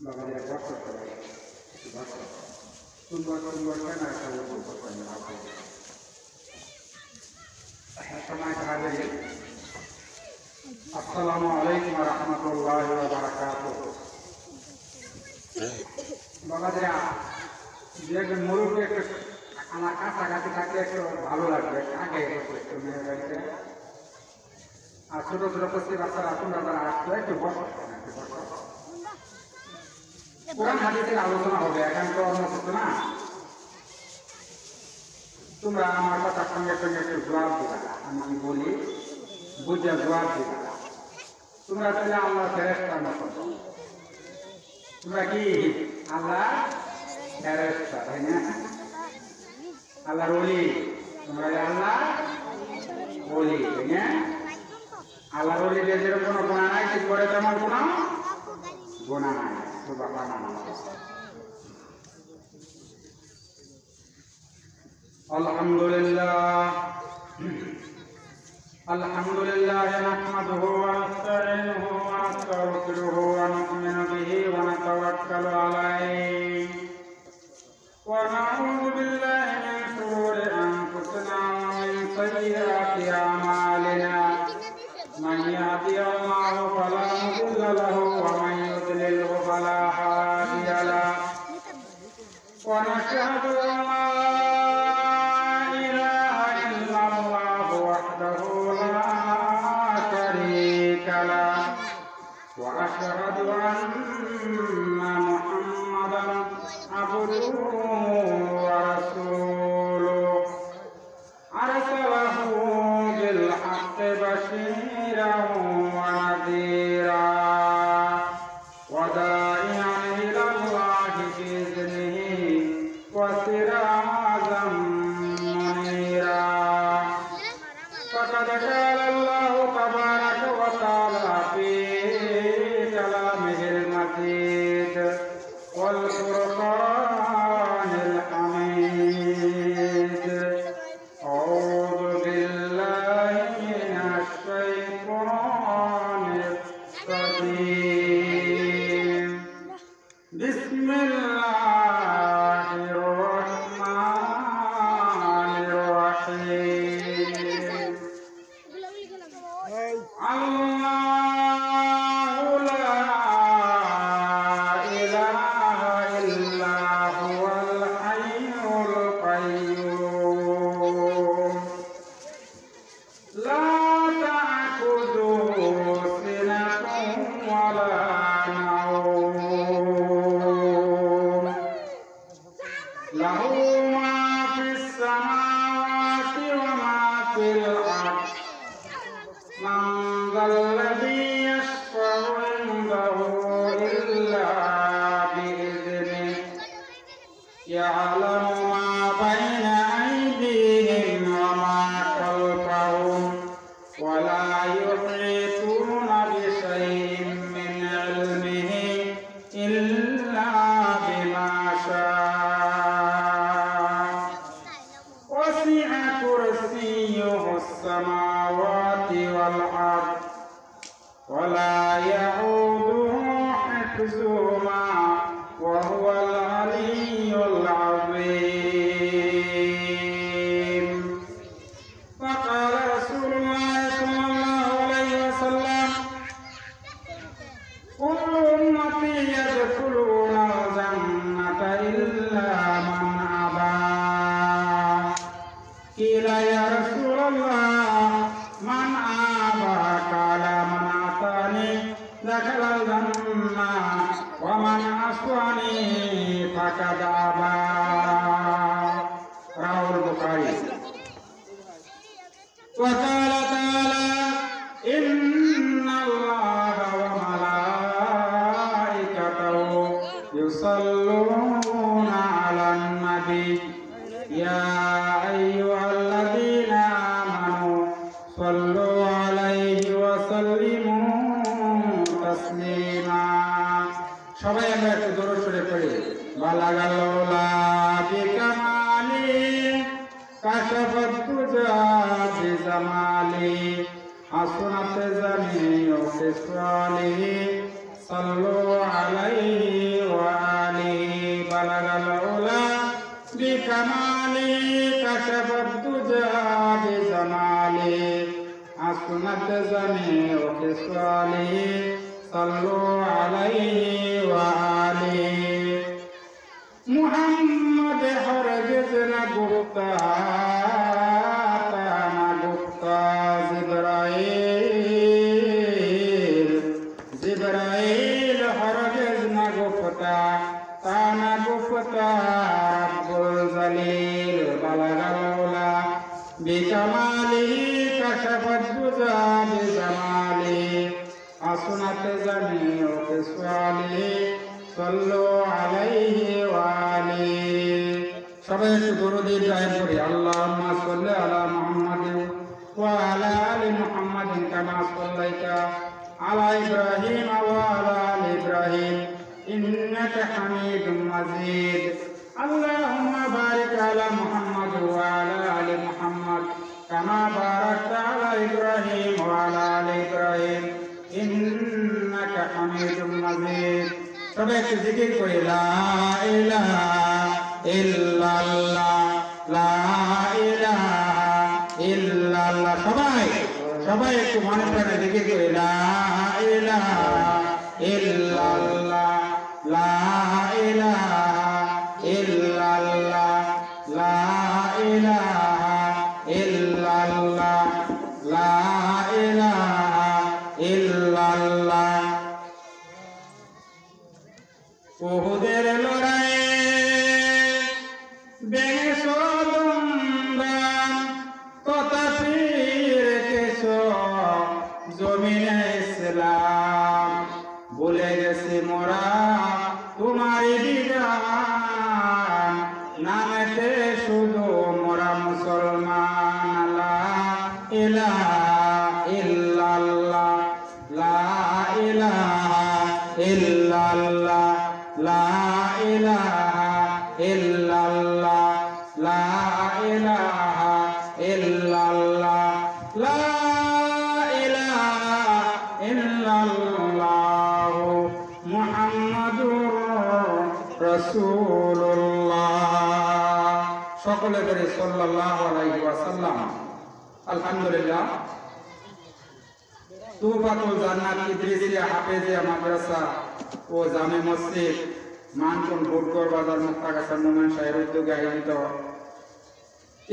বাবা যে বর্ষ করে বর্ষ সুন্দর সুন্দর কেনা সময় হাজির আসসালামু আলাইকুম ওয়া রাহমাতুল্লাহি ওয়া বারাকাতুহু। বাবাজিরা, যে একজন মুরব্বী একটু আমার কাছাকাছি থাকলে একটু ভালো লাগবে। আগে একটু মেয়ের বাড়িতে আর ছোট ছোট কচি বাচ্চারা তোমরা যারা আসছো একটু বসো, একটু বসো। কোরআন হাদিসের আলোচনা হবে, এখন তো অন্য কিছু না। তোমরা আমার কথার সঙ্গে সঙ্গে একটু জবাব দিবা, আমি বলি বুঝে জবাব দিবা। তোমরা তাহলে আল্লাহ ফেরেশতার মতো, তোমরা কি আল্লাহ ফেরেশতা, তাই না? আল্লাহর ওলি, তোমরা আল্লাহ ওলি, তাই না? আল্লাহর ওলিদের যেরকম কোনো গুনাহ নাই, ঠিক করে তেমন কোনো গুনাহ নাই। আলহামদুলিল্লাহ আলহামদুলিল্লাহ নাহমাদুহু ওয়া নাস্তাঈনুহু ওয়া নাস্তাগফিরুহু ওয়া নু'মিনু বিহি ওয়া নাতাওয়াক্কালু আলাইহি ওয়া নাউযু বিল্লাহি মিন শুরুরি আনফুসিনা ওয়া মিন সাইয়্যাতি আ'মালিনা মান ইয়াহদিহিল্লাহু ফালা মুদিল্লা লাহু ওয়া মান يضلل فلا هادي له ونشهد أن لا إله إلا الله وحده لا شريك له وأشهد أن محمدا عبده ورسوله أرسله بالحق بشيرا ونذيرا وداعيا إلى الله بإذنه وسراجا منيرا فقد قال الله تبارك وتعالى في كلامه المجيد والفرقان الحميد أعوذ بالله من الشيطان الرجيم بسم الله الرحمن الرحيم الله لا إله إلا هو الحي القيوم لا تأخذه سنة ولا نوم له ما في السماوات وما في الأرض من ذا الذي يشفع عنده إلا بإذنه يعلم ما بين أيديهم وما خلفهم ولا يحيطون بشيء من علمه إلا بما شاء وسع كرسيه السماوات والأرض ولا يعوده حفظهما وهو العلي العظيم. فقال رسول الله صلى الله عليه وسلم كل أمتي يدخلون الجنة إلا من أبى. قيل يا رسول الله من أبى؟ قال من أطاعني دخل الجنة ومن عصاني فقد أبى. رواه البخاري. وقال تعالى إن الله وملائكته يصلون على النبي يا أيها الذين آمنوا صلوا عليه وسلموا تسليما. সবাই আমরা একটু দরুদ শরীফ পড়ি। বালাগাল উলা বিকামালি কাশাফাত তুজা বিজামালি حسنت جميع خصاله صلوا عليه وآله بلغ العلا بكماله كشف الدجى بجماله حسنت جميع خصاله صلوا عليه وآله محمد هرگز نگفتا জিবরাইল হরগজ না গুফতা তানা গুফতা রব্বুল জলিল বালাগাউলা বিকামালিহি কাশাফাত দুজা বিজামালিহি হাসনাত জামিউ খিসালিহি সাল্লু আলাইহি ওয়া আলিহি। সবাই একটু দরুদ ইব্রাহিম পড়ি। আল্লাহুম্মা সাল্লি আলা মুহাম্মাদিন ওয়া আলা আলি মুহাম্মাদিন কামা সাল্লাইতা على إبراهيم وعلى آل إبراهيم إنك حميد مجيد اللهم بارك على محمد وعلى آل محمد كما باركت على إبراهيم وعلى آل إبراهيم إنك حميد مجيد সবাই একটু জিকির করি লা ইলাহা ইল্লাল্লাহ লা ইলাহা ইল্লাল্লাহ। সবাই একটু মনে প্রাণে জিকির করি লা ইলাহা ইল্লাল্লাহ লা ইলাহা ইল্লাল্লাহ লা ইলাহা ইল্লাল্লাহ লা ইলাহা ইল্লাল্লাহ। উহুদের লড়াইয়ে বেহেশত দুমদাম তথাপি রেখেছো জমিনে ইসলাম ভুলে গেছি মোরা তোমারই বিধান নামেতে শুধু মোরা মুসলমান লা ইলাহা ইল্লাল্লাহ লা ইলাহা ইল্লাল্লাহ লা ইলাহা ইল্লাল্লাহ লা ইলাহা ইল্লাল্লাহ লা ইলাহা ইল্লাল্লাহ মুহাম্মাদুর রাসূলুল্লাহ। সকলে করে সাল্লাল্লাহু আলাইহি ওয়াসাল্লাম। আলহামদুলিল্লাহ। তুফাতুল জান্নাত ইদ্রিসিয়া হাফেজিয়া মাদ্রাসা ও জামে মসজিদ মানকুন ভোটগড় বাজার মুক্তাগাছা মোমেন শাহের উদ্যোগে আয়োজিত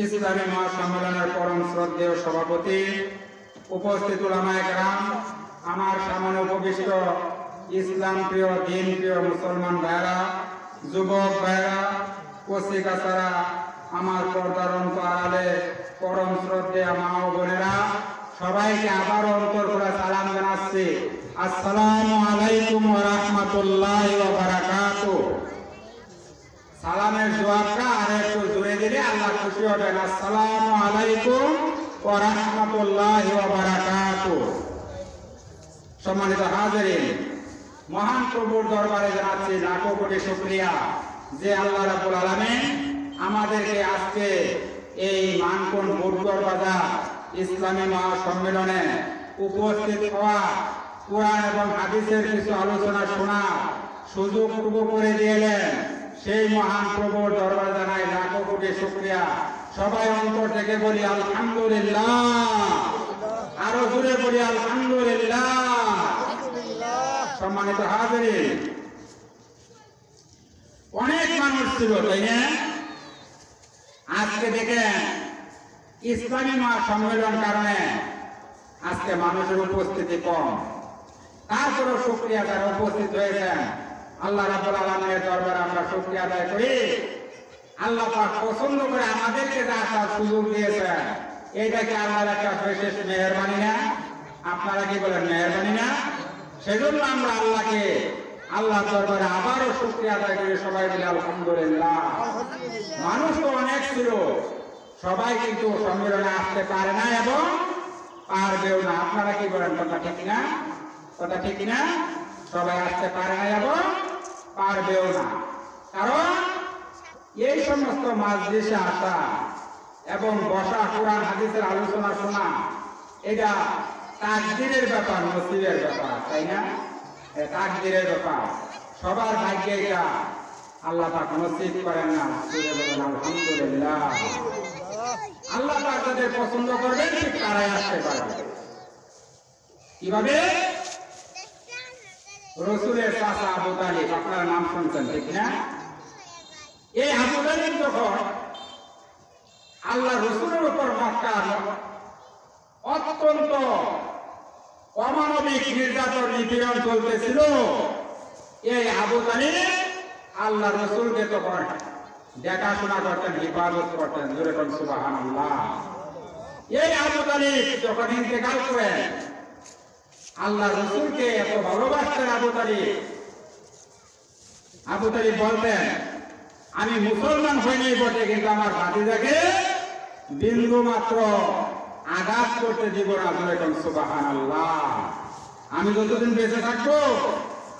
ইসলামী মহাসম্মেলনের পরম শ্রদ্ধেয় সভাপতি, উপস্থিত উলামায়ে কেরাম, আমার সামনে উপবিষ্ট ইসলাম প্রিয় দিন প্রিয় মুসলমান ভাইরা, যুবক ভাইরা, কচিকাচারা, আমার পর্দার অন্তরালে পরম শ্রদ্ধেয় মা ও বোনেরা, সবাইকে আবার অন্তর করে সালাম জানাচ্ছি। আসসালামু আলাইকুম ওয়া রাহমাতুল্লাহি ওয়া বারাকাতুহু। সালামের জবাবটা আর একটু জোরে দিলে আল্লাহ খুশি হবেন। আসসালামু আলাইকুম ওয়া রাহমাতুল্লাহি ওয়া বারাকাতুহু। সম্মানিত হাজিরিন, মহান প্রভুর দরবারে জানাচ্ছি লাখো কোটি শুকরিয়া যে আল্লাহ রাব্বুল আলামিন আমাদেরকে আজকে এই মানকুন ভোটগড় বাজার ইসলামী মহাসম্মেলনে উপস্থিত হওয়া, কোরআন এবং হাদিসের কিছু আলোচনা শোনা সুযোগটুকু করে দিলেন। সেই মহান প্রভুর দরবারে জানাই লাখো কোটি শুকরিয়া। সবাই অন্তর থেকে বলি আলহামদুলিল্লাহ। আরো জোরে বলি আলহামদুলিল্লাহ। সম্মানিত হাজিরিন, অনেক মানুষ ছিল, তাই না? আজকে দেখেন ইসলামী মহাসম্মেলন কারণে আজকে মানুষের উপস্থিতি কম। তারপরেও শুকরিয়া যারা উপস্থিত হয়েছেন, আল্লাহ রাব্বুল আলামিনের দরবারে আমরা শুকরিয়া আদায় করি। আল্লাহ পাক পছন্দ করে আমাদেরকে যা আসার সুযোগ দিয়েছেন, এইটাকে আল্লাহর একটা বিশেষ মেহেরবানি না? আপনারা কি বলেন, মেহেরবানি না? সেজন্য আমরা আল্লাহ দরবারে আবারও শুকরিয়া আদায় করি। সবাই মিলে আলহামদুলিল্লাহ। মানুষ তো অনেক ছিল, সবাই কিন্তু সম্মেলনে আসতে পারে না এবং পারবেও না। আপনারা কি বলেন, কথা ঠিক না? কথা ঠিক না? সবাই আসতে পারে না এবং পারবেও না। কারণ এই সমস্ত মাজলিসে আসা এবং বসা, কোরআন হাদিসের আলোচনা শোনা, এটা তাকদীরের ব্যাপার, নসিবের ব্যাপার, তাই না? তাকদীরের ব্যাপার, সবার ভাগ্যে এটা আল্লাহ পাক নসিব করেন না। সুরে বলেন আলহামদুলিল্লাহ। আল্লাহ পাক যাদের পছন্দ করবেন ঠিক তারাই আসতে পারবে। কিভাবে? রসুলের চাচা আবু তালিব, আপনারা নাম শুনছেন ঠিক না? এই আবু তালিব যখন আল্লাহ রসুলের উপর মক্কার অত্যন্ত অমানবিক নির্যাতন নিপীড়ন চলতেছিল, এই আবু তালিব আল্লাহ রসুলকে তখন দেখাশোনা করতেন, হিফাজত করতেন। জোরে বলুন সুবহানাল্লাহ। এই আবু তালিব যখন ইন্তেকাল করেন, আল্লাহ রসুলকে এত ভালোবাসতেন আবু তালিব বলতেন, আমি মুসলমান হইনি বটে, কিন্তু আমার ভাতিজাকে বিন্দু মাত্র আঘাত করতে দিব না। জোরে বলুন সুবহানাল্লাহ। আমি যতদিন বেঁচে থাকবো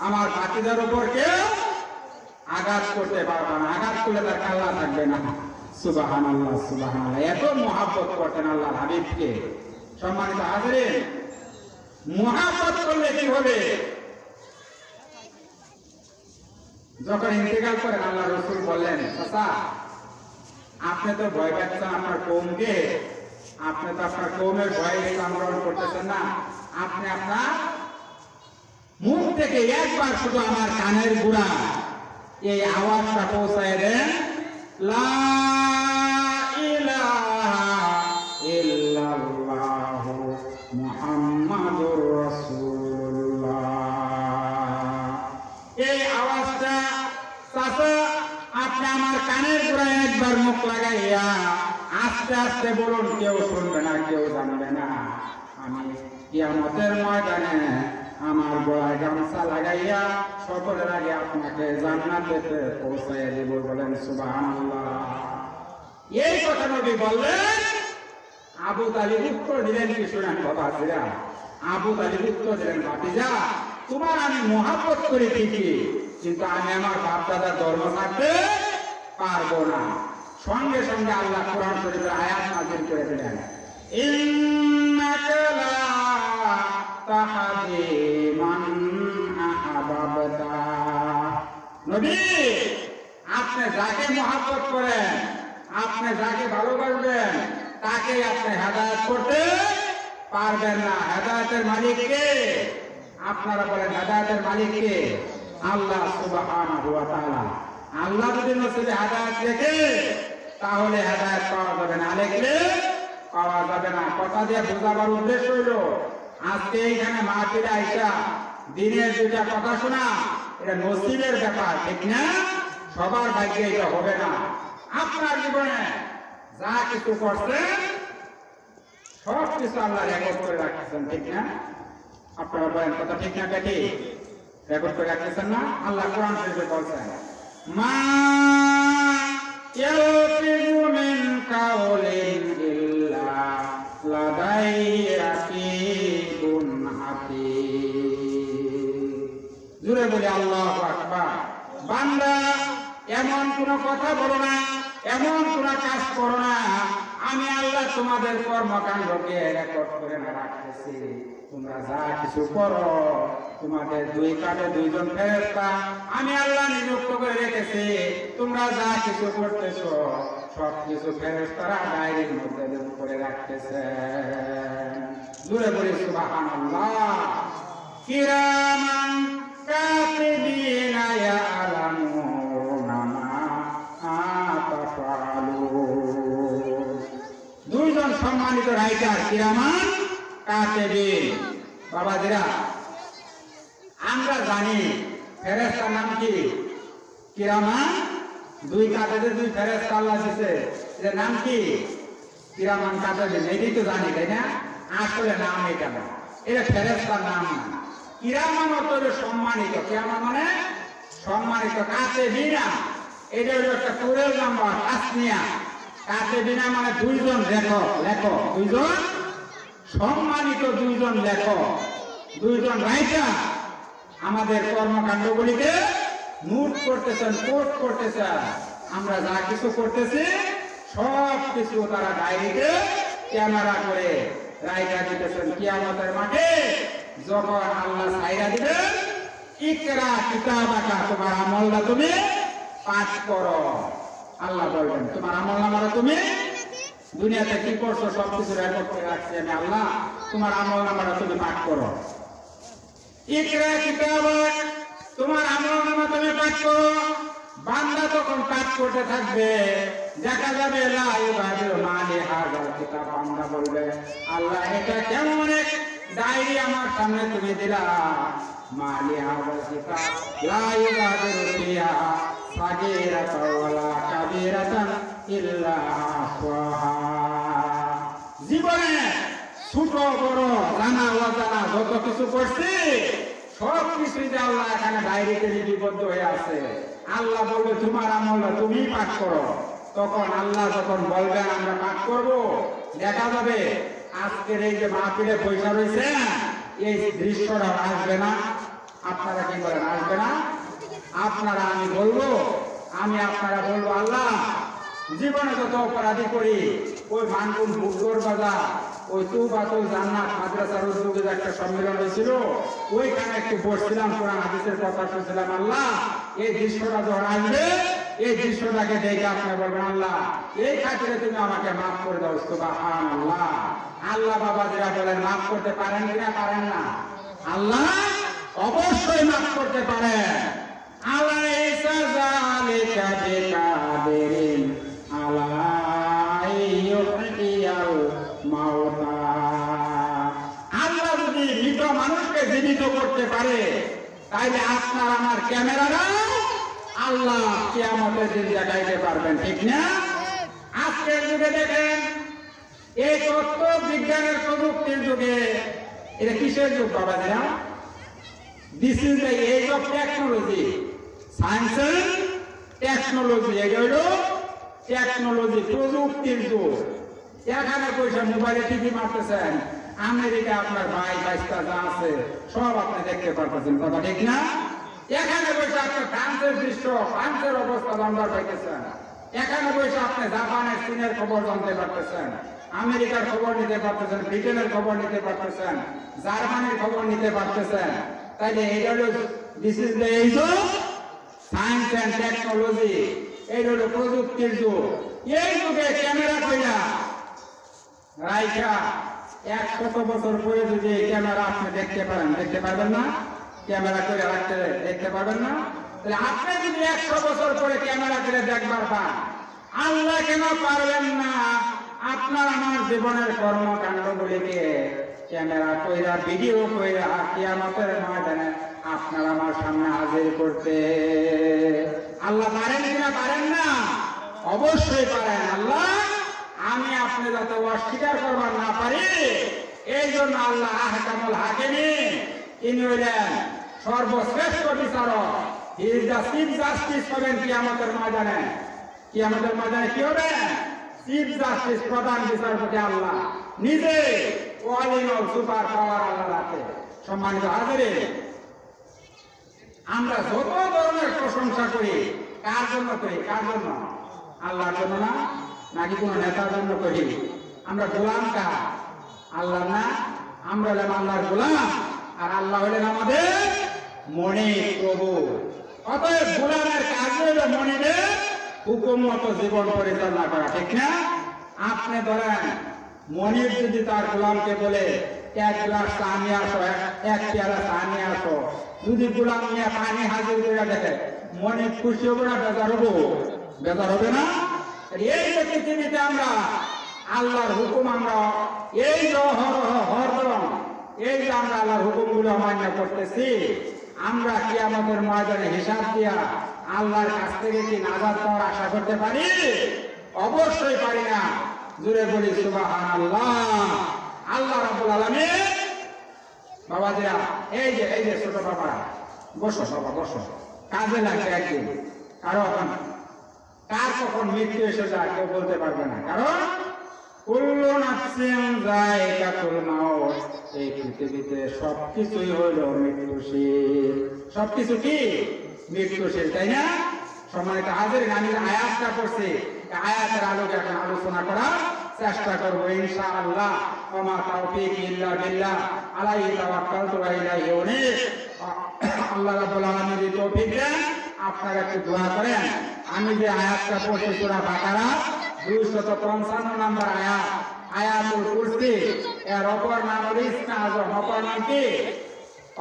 আমার ভাতিজার উপর কেউ আঘাত করতে পারবে না, আঘাত করলে তার কাল্লা থাকবে না। সুবহানাল্লাহ সুবহানাল্লাহ। এত মহব্বত করতেন আল্লাহ হাবিবকে। সম্মানিত হাজিরিন, মহব্বত করলে কি হবে? যখন ইন্তেকাল করেন আল্লাহ রসুল বললেন, চাচা আপনি তো ভয় পাচ্ছেন আপনার কওমকে, আপনি তো আপনার কওমের ভয়ে ইসলাম গ্রহণ করতেছেন না, আপনি আপনার মুখ থেকে একবার শুধু আমার কানের গোড়া এই আওয়াজটা পৌঁছায় দেন, লা ইলাহা ইল্লাল্লাহু মুহাম্মাদুর রাসূলুল্লাহ। এই আওয়াজটা চাচা আপনি আমার কানের গোড়ায় একবার মুখ লাগাইয়া আস্তে আস্তে বলুন, কেউ শুনবে না, কেউ জানবে না। আমি কিয়ামতের ময়দানে আমার গলায় গামছা লাগাইয়া সকলের আগে আপনাকে জান্নাতে পৌঁছাইয়া দেব। বলেন সুবহানাল্লাহ। এই কথা নবী বললেন। আবু তালিব উত্তর দিলেন কি শুনেন বাবাজিরা? আবু তালিব উত্তর দিলেন, ভাতিজা তোমার আমি মহব্বত করি ঠিকই, কিন্তু আমি আমার বাপ দাদার ধর্ম থাকতে পারবো না। সঙ্গে সঙ্গে আল্লাহ কোরআন শরীফের আয়াত নাযিল করে দিলেন, ইন্নাকা লা তাহদি মান আহবাবতা। নবী আপনি যাকে মহব্বত করেন, আপনি যাকে ভালোবাসবেন, তাকে আপনি হেদায়েত করতে পারবেন না। হেদায়েতের মালিক কে? আপনারা বলেন হেদায়েতের মালিক কে? আল্লাহ সুবহানাহু ওয়া তাআলা। আল্লাহ যদি নসিবে হেদায়েত রেখে তাহলে হেদায়েত পাওয়া যাবে না, লিখলে পাওয়া যাবে না। কথা দিয়ে বোঝাবার উদ্দেশ্য হলো আজকে এইখানে মাহফিলে আইসা দিনের দুইটা কথা শোনা, এটা নসিবের ব্যাপার, ঠিক না? সবার ভাগ্যে এটা হবে না। আপনার জীবনে যা কিছু করছেন সব কিছু আল্লাহ রেকর্ড করে রাখতেছেন, ঠিক না? আপনারা বলেন কথা ঠিক না বেটি? রেকর্ড করে রাখতেছেন না? আল্লাহ কোরআন শরীফে বলছেন, মা ইয়ালফিযু মিন কাওলিন ইল্লা লাদাইহি রাকিবুন আতীদ। জোরে বলি আল্লাহু আকবার। বান্দা এমন কোন কথা বলো না, এমন কোন কাজ করো না, আমি আল্লাহ তোমাদের কর্মকাণ্ডকে রেকর্ড করে রাখতেছি। তোমরা যা কিছু করো তোমাদের দুই কাঁধে দুইজন ফেরেশতা আমি আল্লাহ নিযুক্ত করে রেখেছি। তোমরা যা কিছু করতেছো সব কিছু ফেরেশতারা ডায়েরির মধ্যে করে রাখতেছে। জোরে বলি সুবহানাল্লাহ। কিরামান কাতিবিনা ইয়ালামুনা মা তাফআলুন। দুইজন সম্মানিত রাইটার কিরামান কাতিবিন। বাবাজিরা আমরা জানি ফেরেশতার নাম কি? কিরামান। দুই কাঁধে দুই ফেরেশতা আল্লাহ দিয়েছে, এর নাম কি? কিরামান কাতিবিন। এটাই তো জানি, তাই না? আসলে নাম এটা না, এটা ফেরেশতার নাম না। কিরামান অর্থ হলো সম্মানিত। কিরামান মানে সম্মানিত। কাতিবিনা এটা হলো একটা পুরের নাম্বার, তাসনিয়া। কাতিবিনা মানে দুইজন লেখক, দুইজন সম্মানিত, দুইজন লেখক, দুইজন রাইটার আমাদের কর্মকাণ্ডগুলিকে নোট করতেছেন, কোট করতেছেন। আমরা যা কিছু করতেছি সব কিছু তারা ডায়েরিতে ক্যামেরা করে রাইখা দিতেছেন কিয়ামতের মাঠে যখন আল্লাহ ছাইরা দিবেন ইকরা কিতাবাকা তোমার আমলটা তুমি পাঠ করো। আল্লাহ বলবেন তোমার আমলনামাটা তুমি দুনিয়াতে কি করছো সবকিছু রেকর্ড করে রাখছি আমি আল্লাহ, তোমার আমলনামাটা তুমি পাঠ করো। ইকরা কিতাবাক তোমার আমলনামা তুমি পাঠ করো। বান্দা তখন পাঠ করতে থাকবে, দেখা যাবে লা ইউবাদির মালি হাযাল কিতাব, বান্দা বলবে আল্লাহ এটা কেমন এক ডায়েরি আমার সামনে তুমি দিলা, মালি হাযাল কিতাব লা ইউবাদির ফিহা সাগীরাতান ওয়ালা কাবীরাতান ইল্লা আহসাহা। জীবনে ছোট বড় জানা অজানা যত কিছু করছি সব কিছুই যে আল্লাহ এখানে ডায়েরিতে লিপিবদ্ধ হয়ে আছে। আল্লাহ বলবে তোমার আমলটা তুমি পাঠ করো। তখন আল্লাহ যখন বলবেন আমরা পাঠ করব, দেখা যাবে আজকের এই যে মাহফিলে পয়সা রয়েছে এই দৃশ্যটা আসবে না। আপনারা কি বলেন আসবে না? আপনারা আমি বলবো, আপনারা বলবো আল্লাহ জীবনে যত অপরাধী করি ওই মানকুম বুকর বাজার ওই তুবাতুল জান্নাত মাদ্রাসার উদ্যোগে একটা সম্মেলন হয়েছিল, ওইখানে একটু বসছিলাম, কোরআন হাদিসের কথা শুনছিলাম। আল্লাহ এই দৃশ্যটা যখন আসবে এই দৃশ্যটাকে দেখে আপনি বলবেন আল্লাহ এই খাতিরে তুমি আমাকে মাফ করে দাও। সুবহানাল্লাহ। আল্লাহ বাবাজিরা বলেন মাফ করতে পারেন কিনা? পারেন না? আল্লাহ অবশ্যই মাফ করতে পারেন। আলাইসা যালিকা বিকাদিরিন আলাইয়ুহিয়াল মাউতা। আল্লাহ যদি মৃত মানুষকে জীবিত করতে পারে তাইলে আপনার আমার ক্যামেরাটা আল্লাহ কিয়ামতের দিন দেখাইতে পারবেন, ঠিক না? আজকের যুগে দেখেন এই তথ্য বিজ্ঞানের প্রযুক্তির যুগে, এটা কিসের যুগ বাবাজিরা? This is the age of technology, science and technology. এটা হলো টেকনোলজি, প্রযুক্তির যুগ। এখানে পয়সা মোবাইলে টিভি মারতেছেন, আমেরিকা আপনার ভাই ভাইস্তা যা আছে সব আপনি দেখতে পারতেছেন, কথা ঠিক না? এখানে বসে আপনি ফ্রান্সের দৃশ্য, ফ্রান্সের অবস্থা জানতে পারতেছেন। এখানে বসে আপনি জাপানের চীনের খবর জানতে পারতেছেন, আমেরিকার খবর নিতে পারতেছেন, ব্রিটেনের খবর নিতে পারতেছেন, জার্মানির খবর নিতে পারতেছেন। তাইলে এটা হলো this is the age of science and technology. এই হলো প্রযুক্তির যুগ। এই যুগে ক্যামেরা কইরা রাইখা 100 বছর পরে যদি ক্যামেরা আপনি দেখতে পারেন, দেখতে পারবেন না? ক্যামেরা করে রাখতে দেখতে পারবেন না? তাহলে আপনি যদি 100 বছর পরে ক্যামেরা করে দেখবার পান, আল্লাহ কেন পারবেন না আপনার আমার জীবনের কর্মকাণ্ডগুলিকে ক্যামেরা কইরা ভিডিও কইরা কিয়ামতের ময়দানে আপনার আমার সামনে হাজির করতে? আল্লাহ পারেন কিনা? পারেন না? অবশ্যই পারেন। আল্লাহ আমি আপনি যাতে অস্বীকার করবার না পারি এই জন্য আল্লাহ আহকামুল হাকিমিন, তিনি হইলেন সর্বশ্রেষ্ঠ বিচারক। He is the chief justice হবেন কিয়ামতের ময়দানে। কিয়ামতের ময়দানে কি হবে? চিফ জাস্টিস, প্রধান বিচারপতি আল্লাহ নিজে। All in all, super power Allah রাখে। সম্মানিত হাজিরিন, আমরা যত ধরনের প্রশংসা করি কার জন্য করি? কার জন্য? আল্লাহর জন্য না? নাকি কোন নেতার জন্য করি? আমরা গোলাম কার? আল্লাহ না? আমরা হলাম আল্লাহর গোলাম, আর আল্লাহ হলেন আমাদের মনিব, প্রভু। অতএব গোলামের কাজ হলো মনিবের হুকুম মতো জীবন পরিচালনা করা, ঠিক না? আপনি ধরেন মনিব যদি তার গোলামকে বলে 1 গ্লাস চা নিয়ে আসো, 1 পেয়ালা চা নিয়ে আসো, যদি গোলাম নিয়ে পানি হাজির করে দেখে, মনিব খুশি হবে না? বেজার হবো? বেজার হবে না? এই যে পৃথিবীতে আমরা আল্লাহর হুকুম, আমরা এই যে হরদম এই যে আমরা আল্লাহর হুকুমগুলো অমান্য করতেছি, আমরা কিয়ামতের ময়দানে হিসাব দিয়া আল্লাহর কাছ থেকে কি নাজাত পাওয়ার আশা করতে পারি? অবশ্যই পারি না। জুড়ে বলি সুবহানাল্লাহ। আল্লাহ রাব্বুল আলামিন। বাবাজিরা, এই যে ছোট বাবা, বসো বাবা, বসো। কাজে লাগবে একদিন। কারণ কার কখন মৃত্যু এসে যায় কেউ বলতে পারবে না। কারণ কুল্লু নাফসিন যায়কাতুল মাউত, এই পৃথিবীতে সবকিছুই হলো মৃত্যুশীল। সবকিছু কি? মৃত্যুশীল, তাই না? সম্মানিত হাজিরিন, আমি আয়াতটা পড়ছি, আয়াতের আলোকে এখন আলোচনা করার চেষ্টা করব ইনশাআল্লাহ। ওয়া মা তাওফীক ইল্লা বিল্লাহ, আলাইহি তাওয়াক্কালতু ওয়া ইলাইহি উনীব। আল্লাহ রাব্বুল আলামিন যদি তৌফিক দেন, আপনারা একটু দোয়া করেন। আমি যে আয়াতটা পড়ছি সূরা বাকারা 255 নম্বর আয়াত, আয়াতুল কুরসি, এর অপর নাম হলো ইসমে আযম। অপর নাম কি?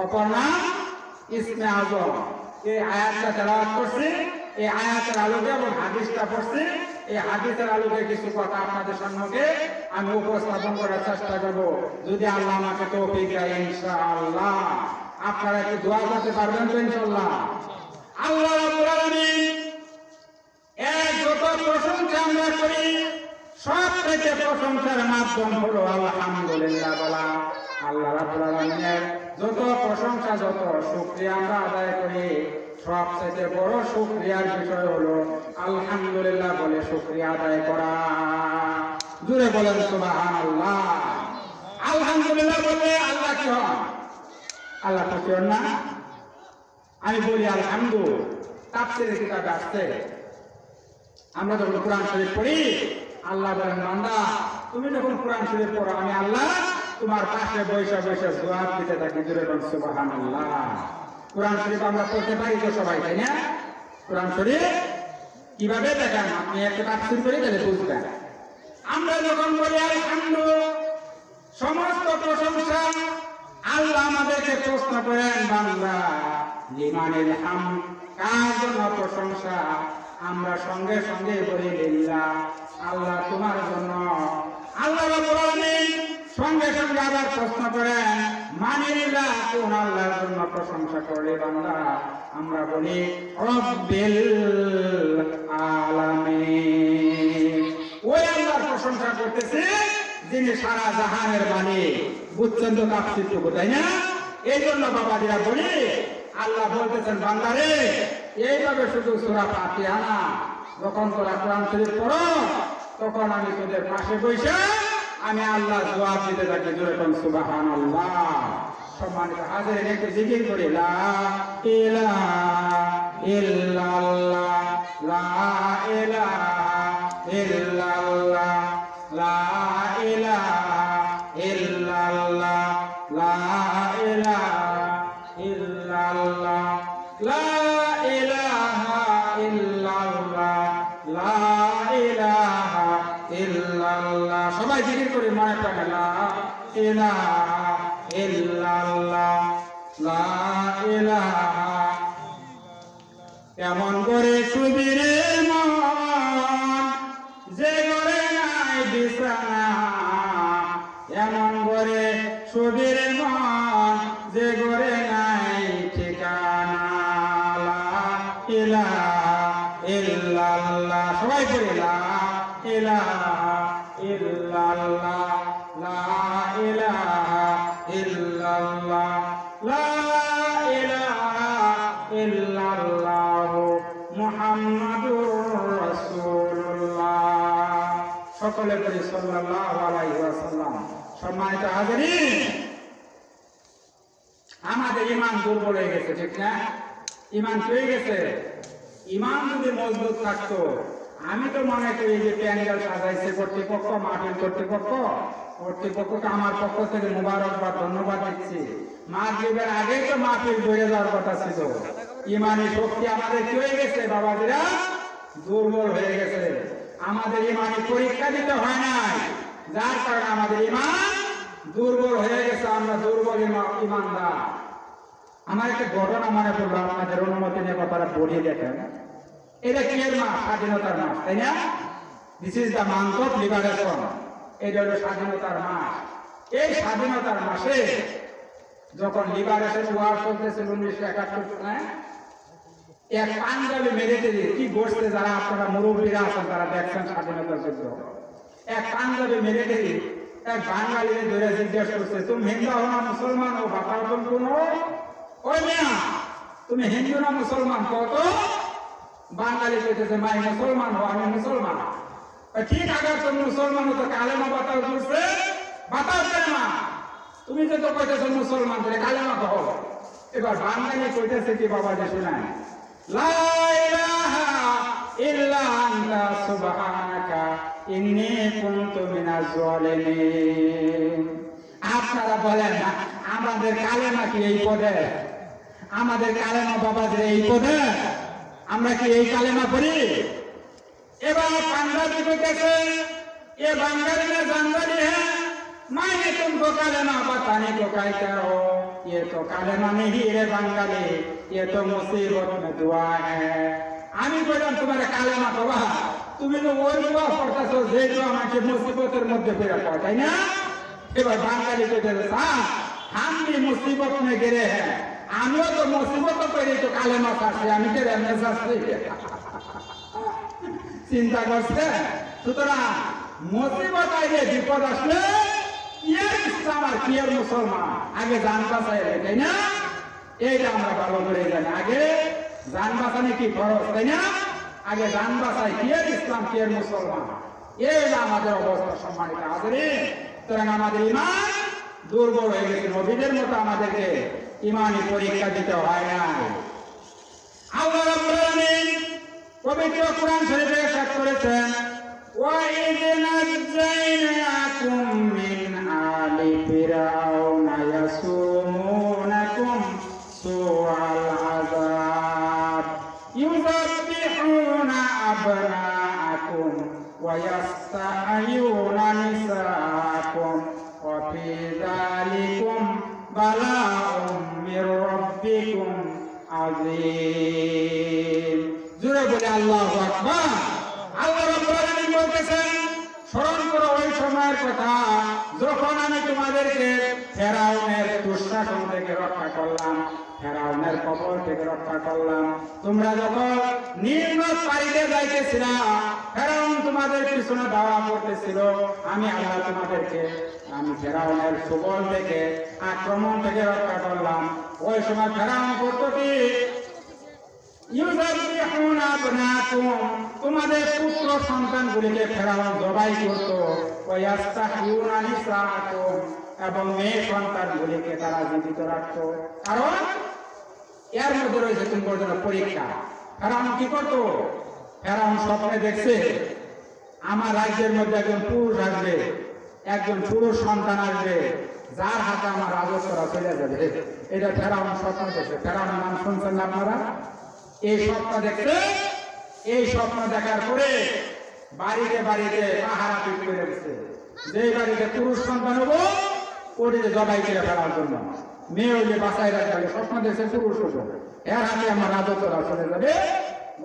অপর নাম ইসমে আযম। এই আয়াতটা তেলাওয়াত করছি, এই আয়াতের আলোকে এবং হাদিসটা পড়ছি, এই হাদিসের আলোকে কিছু কথা আপনাদের সম্মুখে আমি উপস্থাপন করার চেষ্টা করব, যদি আল্লাহ আমাকে তৌফিক দেয় ইনশাআল্লাহ। আপনারা কি দোয়া করতে পারবেন তো ইনশাআল্লাহ? আল্লাহ রাব্বুল আলামিন এর যত প্রশংসা আমরা করি, সবথেকে প্রশংসার মাধ্যম হলো আলহামদুলিল্লাহ বলা। আল্লাহ রাব্বুল আলামিনের যত প্রশংসা, যত শুকরিয়া আমরা আদায় করি, সবচেয়ে বড় শুকরিয়ার বিষয় হলো আলহামদুলিল্লাহ বলে শুকরিয়া আদায় করা। জোরে বলেন সুবহানাল্লাহ। আলহামদুলিল্লাহ বললে আল্লাহ কি হন? আল্লাহ খুশি হন না? আমি বলি আলহামদু, তাফসীরে কিতাবে আসছে, আমরা যখন কোরআন শরীফ পড়ি, আল্লাহ বলেন বান্দা তুমি যখন কোরআন শরীফ পড়ো, আমি আল্লাহ তোমার পাশে বৈশা বৈশা জবাব দিতে থাকি। জোরে বলেন সুবহানাল্লাহ। কোরআন শরীফ আমরা পড়তে পারি তো সবাই, তাই না? কোরআন শরীফ কিভাবে দেখেন, আপনি একটা তাফসীর করে তাহলে বুঝবেন। আমরা যখন বলি আলহামদু, সমস্ত প্রশংসা, আল্লাহ আমাদেরকে প্রশ্ন করেন বান্দা লিমানিল হামদ, কার জন্য প্রশংসা? আমরা সঙ্গে সঙ্গে বলি লিল্লাহ, আল্লাহ তোমার জন্য। আল্লাহ রাব্বুল আলামিন সঙ্গে সঙ্গে আবার প্রশ্ন করেন মানিল্লাহ, কোন আল্লাহর জন্য প্রশংসা করলে বান্দা? আমরা বলি রব্বিল আলামিন, ওই আল্লাহর প্রশংসা করতেছে যিনি সারা জাহানের মালিক। বুঝছেন তো তাফসীরটুকু, তাই না? এই জন্য বাবাজিরা বলি, আল্লাহ বলতেছেন বান্দারে এইভাবে শুধু সূরা ফাতিহা না, যখন তোরা কোরআন শরীফ পড়ো তখন আমি তোদের পাশে বসে আমি আল্লাহ জবাব দিতে থাকি। জোরে বলেন সুবহানাল্লাহ। সম্মানিত হাজিরিন, একটু জিকির করি লা ইলাহা ইল্লাল্লাহ, লা ইলাহা ইল্লাল্লাহ, লা ইলাহা ইল্লাল্লাহ, লা ইলাহা ইল্লাল্লাহ, লা ইলাহা ইল্লাল্লাহ, লা ইলাহা ইল্লাল্লাহ। সবাই জিকির করে মনে প্রাণে লা ইলাহা ইল্লাল্লাহ, লা ইলাহা। এমন করে সুবিরে মন যে ঘরে নাই বিছানা, এমন করে সুবিরে মন যে ঘরে নাই ঠিকানা, লা ইলাহা ইল্লাল্লাহ। সবাই পড়ে লা ইলাহা ইল্লাল্লাহ, লা ইলাহা ইল্লাল্লাহ, লা ইলাহা ইল্লাল্লাহ মুহাম্মাদুর রাসূলুল্লাহ। সকলে বলি সাল্লাল্লাহু আলাইহি ওয়াসাল্লাম। সম্মানিত হাজিরিন, আমাদের ঈমান দুর্বল হয়ে গেছে, ঠিক না? ঈমান হয়ে গেছে। ঈমান যদি মজবুত থাকতো, আমি তো মনে করি যে প্যান্ডেল সাজাইছে কর্তৃপক্ষ, মাহফিল কর্তৃপক্ষকে আমার পক্ষ থেকে মোবারকবাদ, ধন্যবাদ দিচ্ছি। মাগরিবের আগেই তো মাহফিল বেড়ে যাওয়ার কথা ছিল। ঈমানি শক্তি আমাদের কি হয়ে গেছে বাবাজিরা? দুর্বল হয়ে গেছে। আমাদের ঈমানি পরীক্ষা দিতে হয় নাই, যার কারণে আমাদের ঈমান দুর্বল হয়ে গেছে। আমরা দুর্বল ঈমানদার। আমার একটা ঘটনা মনে পড়লো, আপনাদের অনুমতি নিয়ে কথাটা বলিয়ে দেখেন। এটা কি এর মাস? স্বাধীনতার মাস, তাই না? This is the month of liberation. এটা হলো স্বাধীনতার মাস। এই স্বাধীনতার মাসে যখন লিবারেশন ওয়ার চলতেছিল 1971, এক পাঞ্জাবি মিলিটারি কি বসছে, যারা আপনারা মুরব্বীরা আছেন তারা দেখছেন স্বাধীনতার যুদ্ধ। এক পাঞ্জাবি মিলিটারি এক বাঙালিকে ধরে জিজ্ঞেস করছে, তুমি হিন্দু হো না মুসলমান হো? বাবা কোন? ওই মিয়া তুমি হিন্দু না মুসলমান কত? বাঙালি কইতেছে ভাই মুসলমান হো। আমি মুসলমান। ঠিক আগে তুমি মুসলমান হতো, কালেমা বাতাও করছে, বাতাও কালেমা। তুমি যে তো কইতেছো মুসলমান, তাহলে কালেমা কহ। এবার বাঙালি কইতেছে কি বাবা যে শোনায়, লা ইলাহা ইল্লা আনতা সুবহানাকা ইন্নী কুনতু মিনাজ জালিমিন। আপনারা বলেন না আমাদের কালেমা কি এই পদে? আমাদের কালেমা বাবাদের এই পদে? আমরা কি এই কালেমা পড়ি? এবার পাঞ্জাবি কইতেছে ये बंगाली में जंगली है, मैंने तुमको कालेमा बताने को कहता हो, ये तो कालेमा नहीं है बंगाली, ये तो मुसीबत में दुआ है। आमी बोलूं तुम्हारे कालेमा को वहाँ, तुम्हें तो वो दुआ पढ़ता सो जेल दुआ माचे मुसीबतर मध्य फिरा पड़ता है ना? ये बार बंगाली को कहते हैं, हम भी मुसीबत में गिरे हैं, आमियों तो मुसीबतों पर ही तो कालेमा सासे, आमी के रहने सासे, चिंता करते, सुतरा मुसीबत आइले विपद আসলে ইয়ার ইসলাম আর কিয়ার মুসলমান আগে জান বাঁচায় তাই না? এইটা আমরা ভালো করে জানি। আগে জান বাঁচানো কি ফরজ তাই না? আগে জান বাঁচায় কিয়ার ইসলাম কিয়ার মুসলমান, এইটা আমাদের অবস্থা। সম্মানিত হাজিরিন, সুতরাং আমাদের ঈমান দুর্বল হয়ে গেছে। নবীদের মতো আমাদেরকে ঈমানি পরীক্ষা দিতে হয় না। আল্লাহ রাব্বুল আলামিন পবিত্র কোরআন শরীফে ইরশাদ করেছেন, وَإِذْ نَجَّيْنَاكُمْ مِنْ آلِ فِرْعَوْنَ يَسُومُونَكُمْ سُوءَ الْعَذَابِ يُذَبِّحُونَ أَبْنَاءَكُمْ وَيَسْتَحْيُونَ نِسَاءَكُمْ وَفِي ذَلِكُمْ بَلَاءٌ مِّن رَّبِّكُمْ عَظِيمٌ। জোরে বলে আল্লাহু আকবার। আল্লাহ রাব্বুল আলামিন বলতেছেন, স্মরণ করো ওই সময়ের কথা যখন আমি তোমাদেরকে ফেরাউনের দুঃশাসন থেকে রক্ষা করলাম, ফেরাউনের কবল থেকে রক্ষা করলাম। তোমরা যখন নীল নদ পাড়িতে যাইতেছিলা, ফেরাউন তোমাদের পিছনে ধাওয়া করতেছিল, আমি আল্লাহ তোমাদেরকে আমি ফেরাউনের সুবল থেকে আক্রমণ থেকে রক্ষা করলাম। ওই সময় ফেরাউন করতো কি? ইউযাবিহুনা আবনাকুম, তোমাদের পুত্র সন্তানগুলিকে ফেরাউন জবাই করত। ওয়ায়াস্তাহিউনা নিসাআকুম, এবং মেয়ে সন্তানগুলিকে তারা জীবিত রাখত। কারণ এর মধ্যে রয়েছে তোমার জন্য পরীক্ষা। ফেরাউন কি করত? ফেরাউন স্বপ্নে দেখছে আমার রাজ্যের মধ্যে একজন পুরুষ আসবে, একজন পুরুষ সন্তান আসবে, যার হাতে আমার রাজত্বরা চলে যাবে। এটা ফেরাউন স্বপ্ন দেখছে। ফেরাউনের নাম শুনছেন না আপনারা? এই স্বপ্ন দেখতে, এই স্বপ্ন দেখার পরে বাড়িতে বাড়িতে পাহারা পিট করে দিচ্ছে। যে বাড়িতে পুরুষ সন্তান হবো ওটিতে জবাই করে ফেলার জন্য, মেয়ে হইলে বাঁচাই রাখবে। স্বপ্ন দেখছে পুরুষ হবো, এর হাতে আমার রাজত্বরা চলে যাবে।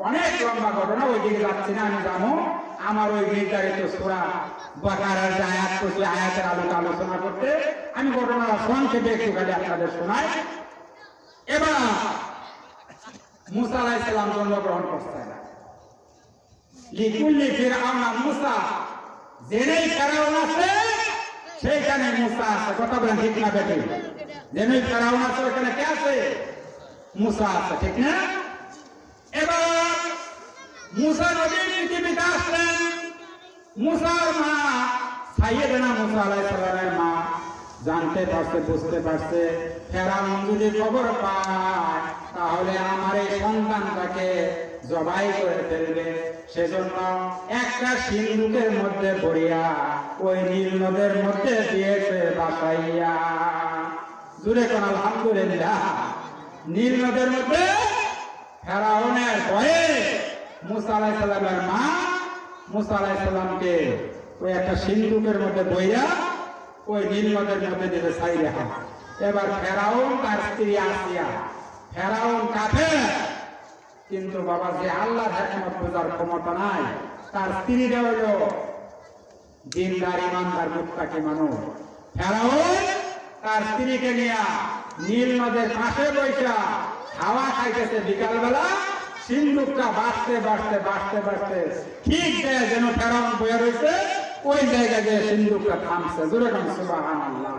অনেক লম্বা ঘটনা, ওই দিকে যাচ্ছি না, আমি জানো। আমার ওই নির্ধারিত সূরা বাকারার যে আয়াত করছে, আয়াতের আলোকে আলোচনা করতে আমি ঘটনাটা সংক্ষেপে একটু খালি আপনাদের শোনাই। এবার মুসা আলাইহিস সালাম জন্মগ্রহণ করছেন। লিকুল্লি ফিরআউনা মুসা, যেই ফেরাউন আছে সেইখানে মুসা আছে। কথা বলেন ঠিক না বেটি? যেই ফেরাউন আছে ওখানে কে আছে? মুসা আছে, ঠিক না? এবার মুসা নবী পৃথিবীতে আসলেন। মুসার মা সাইয়েদনা মুসা আলাইহিস সালামের মা জানতে পারছে, বুঝতে পারছে ফেরাউন যদি খবর পায় তাহলে আমার এই সন্তানটাকে জবাই করে ফেলবে। সেজন্য একটা সিন্ধুকের মধ্যে ভরিয়া ওই নীল নদের মধ্যে দিয়েছে বাসাইয়া। জুড়ে কোন আলহামদুলিল্লাহ। নীল নদের মধ্যে ফেরাউনের ভয়ে মুসা আলাইহিস সালামের মা মুসা আলাইহিস সালামকে ওই একটা সিন্ধুকের মধ্যে বইয়া ওই নীল নদের মধ্যে দিয়েছে সাইরা। এবার ফেরাউন তার স্ত্রী আসিয়া, ফেরাউন কাফের, কিন্তু বাবা যে আল্লাহর হিকমত বোঝার ক্ষমতা নাই, তার স্ত্রীরা হলো দিনদার ইমানদার মুত্তাকি মানুষ। ফেরাউন তার স্ত্রীকে নিয়ে নীল নদের পাশে বসা হাওয়া খাইতেছে। বিকালবেলা সিন্ধুকটা বাড়তে বাড়তে বাড়তে বাড়তে ঠিক যায় যেন ফেরাউন বইয়া রয়েছে, ওই জায়গায় যে সিন্ধুকটা থামছে। জোরে কোন সুবহানাল্লাহ।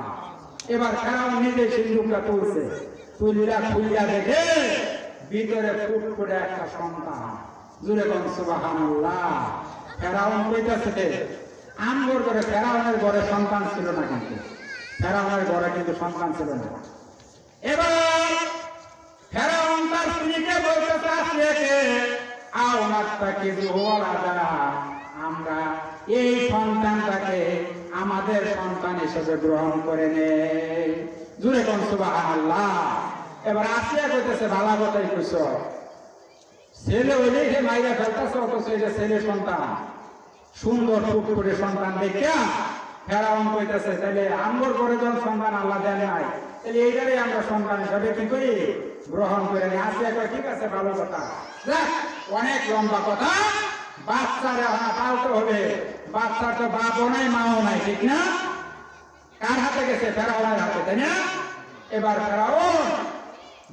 এবার ফেরাউন নিজে সিন্ধুকটা তুলছে, তুলিয়া খুলিয়া দেখে ভিতরে ফুটফুটে একটা সন্তান। জোরে কোন সুবহানাল্লাহ। ফেরাউন কইতাছে আমগর ঘরে, ফেরাউনের ঘরে সন্তান ছিল না, কিন্তু ফেরাউনের ঘরে কিন্তু সন্তান ছিল না। এবার ফেরাউন তার স্ত্রীকে বলতেছে, আসলে আও নাত্তাকিযু ওয়ালাদা, আমরা এই সন্তানটাকে আমাদের সন্তান হিসেবে গ্রহণ করে নেয়। জুড়ে কোন সুবহানাল্লাহ। এবার আসিয়া কইতেছে ভালো কথাই কইছ, ছেলে হইলেই যে মাইরা ফেলতেছে, অথচ এটা ছেলে সন্তান, সুন্দর টুকটুকে সন্তান দেখিয়া ফেরাউন কইতেছে তাহলে আমগর করে যখন সন্তান আল্লাহ দেন নাই, তাহলে এইটারই আমরা সন্তান হিসাবে কি করি গ্রহণ করে নিই। আসিয়া কয় ঠিক আছে ভালো কথা, দেখ অনেক লম্বা কথা, বাচ্চারা পালতে হবে, বাচ্চার তো বাপও নাই মাও নাই, ঠিক না? কার হাতে গেছে? ফেরাউনের হাতে, তাই না? এবার ফেরাউন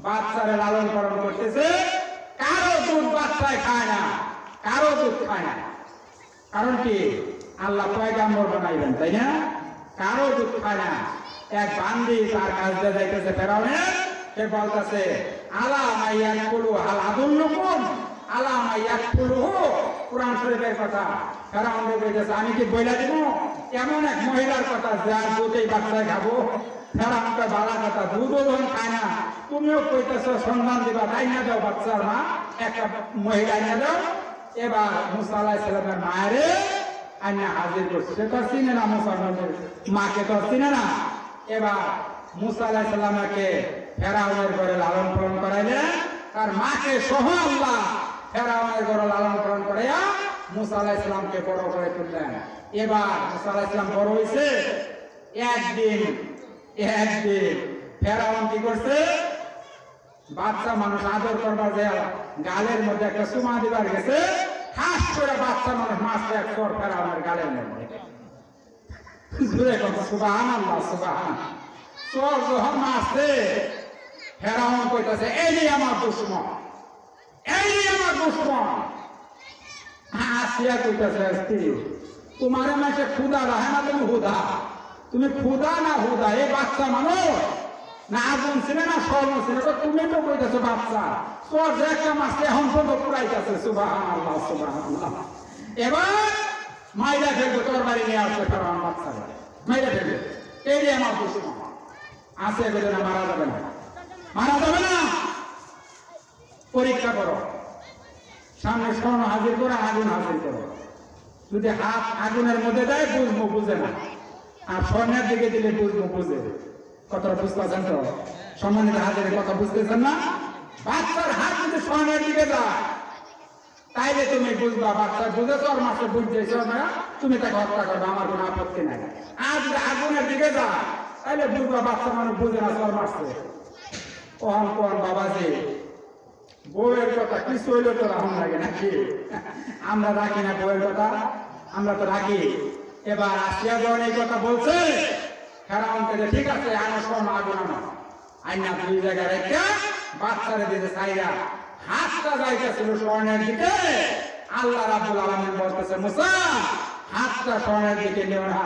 বাচ্চারে লালন পালন করতেছে, কারো দুধ বাচ্চায় খায় না, কারো দুধ খায় না। কারণ কি? আল্লাহ পয়গাম্বর বানাইবেন, তাই না? কারো দুধ খায় না। এক বান্দি তার কাছ দিয়ে যাইতেছে ফেরাউনের, সে বলতেছে আলা মাইয়াকুলু হাল আদুল্লুকুম আলা মাইয়াকুলুহু, কুরআন শরীফের কথা। ফেরাউন কইতেছে আমি কি বইলা দিব এমন এক মহিলার কথা যার দুধই বাচ্চায় খাবো? ফেরাউনটা বালা কথা, দুধও যখন খায় না, তুমিও কইতেছো সন্ধান দিবা, তাই না দাও বাচ্চার মা, একটা মহিলা এনে দাও। এবার মুসা আলাইহিস সালামের মায়েরে আইনা হাজির করছে, সে তো চিনে না মুসার মাকে, তো চিনে না। এবার মুসা আলাইহিস সালামকে ফেরাউনের ঘরে লালন পালন করাইলেন, তার মাকে সহ আল্লাহ ফেরাউনের ঘরে লালন পালন করাইয়া মুসা আলাইহিস সালামকে বড় করে তুললেন। এবার মুসা আলাইহিস সালাম বড় হয়েছে, একদিন ফেরাউন কি করছে, বাচ্চা মানুষ আদর করবার যে গালের মধ্যে একটা চুমা দিবার গেছে, ঠাস করে বাচ্চা মানুষ মাছটা এক চর ফেরাউনের গালের মধ্যে। সুবহানাল্লাহ সুবহানাল্লাহ। চর যখন মাছছে, ফেরাউন কইতাছে এই যে আমার দুশমন, এই যে আমার দুশমন। আসিয়া কইতাছে স্ত্রী, তোমার মাঝে ক্ষুদা রাহে না, তুমি হুদা, তুমি ক্ষুদা না হুদা? এই বাচ্চা মানুষ না আগুন ছিল না স্বর্ণ ছিল, তুমি তো কইতেছো বাচ্চা। তোর যে একটা মাছ এখন পর্যন্ত পুরাইতেছে। সুবহানাল্লাহ সুবহানাল্লাহ। এবার মাইরা ফেলবে, তোর বাড়ি নিয়ে আসবে ফেরাউন বাচ্চা, মাইরা ফেলবে। এই যে আমার দুশমন আছে, বলে না মারা যাবে না, মারা যাবে না। পরীক্ষা করো, সামনে স্বর্ণ হাজির করো, আগুন হাজির করো। যদি হাত আগুনের মধ্যে দেয় বুঝবো, বুঝে না। আর স্বর্ণের দিকে দিলে বুঝবো, বুঝে। কথাটা বুঝতেছেন তো? সম্মানিত হাজিরের কথা বুঝতেছেন না? বাচ্চার হাত যদি স্বর্ণের দিকে যায়, তাইলে তুমি বুঝবা বাচ্চা বুঝেছ, আর মাসে বুঝতেছ না, তুমি তাকে হত্যা করবে, আমার কোনো আপত্তি নাই। আর যদি আগুনের দিকে যায়, তাইলে বুঝবা বাচ্চা মানুষ বুঝে না, চর মারছে। কোন বাবাজি, বউয়ের কথা কিছু হইলে তো রাখুন লাগে নাকি? আমরা রাখি না বউয়ের কথা? আমরা তো রাখি। এবার আসিয়া যখন এই কথা বলছে, ফেরাউন কে ঠিক আছে আনো স্বর্ণ, আগুন আনো। আইনা দুই জায়গায় রেখে বাচ্চারে দিতে চাইরা হাতটা যাইতেছিল স্বর্ণের দিকে। আল্লাহ রাব্বুল আলামিন বলতেছে মুসা, হাতটা স্বর্ণের দিকে নিও না,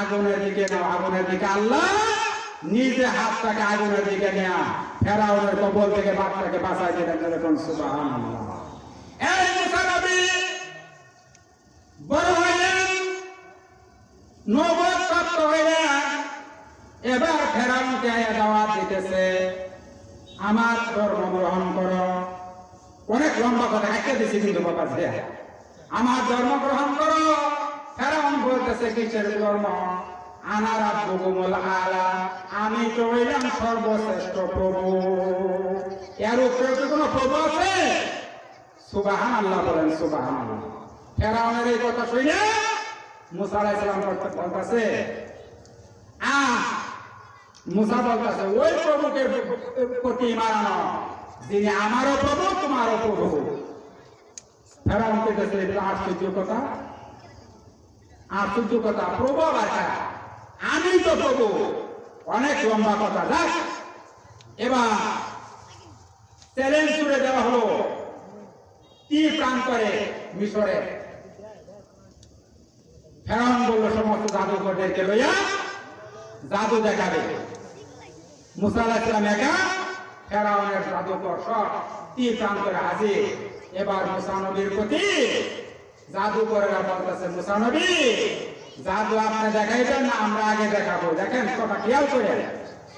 আগুনের দিকে নাও, আগুনের দিকে। আল্লাহ নিজে হাতটাকে আগুনের দিকে নেয়া ফেরাউনের কবল থেকে বাচ্চাকে বাঁচাই দিলেন। এরকম সুবহানাল্লাহ। এই মুসা নবী বড় হইলেন, নবুয়ত প্রাপ্ত হইলেন। এবার ফেরাউনকে আয়া দাওয়াত দিতেছে, আমার ধর্ম গ্রহণ করো। অনেক লম্বা কথা একটা দিছি কিন্তু বাবা, আমার ধর্ম গ্রহণ করো। ফেরাউন বলতেছে কিসের ধর্ম? আনা রাব্বুকুমুল আলা, আমি তো হইলাম সর্বশ্রেষ্ঠ প্রভু। এর উপরে কি কোনো প্রভু আছে? সুবহানাল্লাহ বলেন, সুবহানাল্লাহ। ফেরাউনের এই কথা শুনে মুসা আলাইহিস সালাম বলতেছে, মুসা বলতেছে ওই প্রভুকে প্রতি ঈমান আনো যিনি আমারও প্রভু, তোমারও প্রভু। ফেরাউন কইতেছে এটা আশ্চর্য কথা, আশ্চর্য কথা। প্রভু আবার কারা? আমি তো প্রভু। অনেক লম্বা কথা। যাক, এবার চ্যালেঞ্জ ছুড়ে দেওয়া হলো কি প্রান্তরে? মিশরে। ফেরাউন বলল সমস্ত জাদুকরদেরকে লইয়া জাদু দেখাবে। মুসা আলাইহিস সালাম একা, ফেরাউনের জাদুকর সব তীর প্রান্তরে হাজির। এবার মুসা নবীর প্রতি জাদুকরেরা বলতেছে, মুসা নবী জাদু আপনি দেখাইবেন না আমরা আগে দেখাবো? দেখেন কথা খেয়াল করেন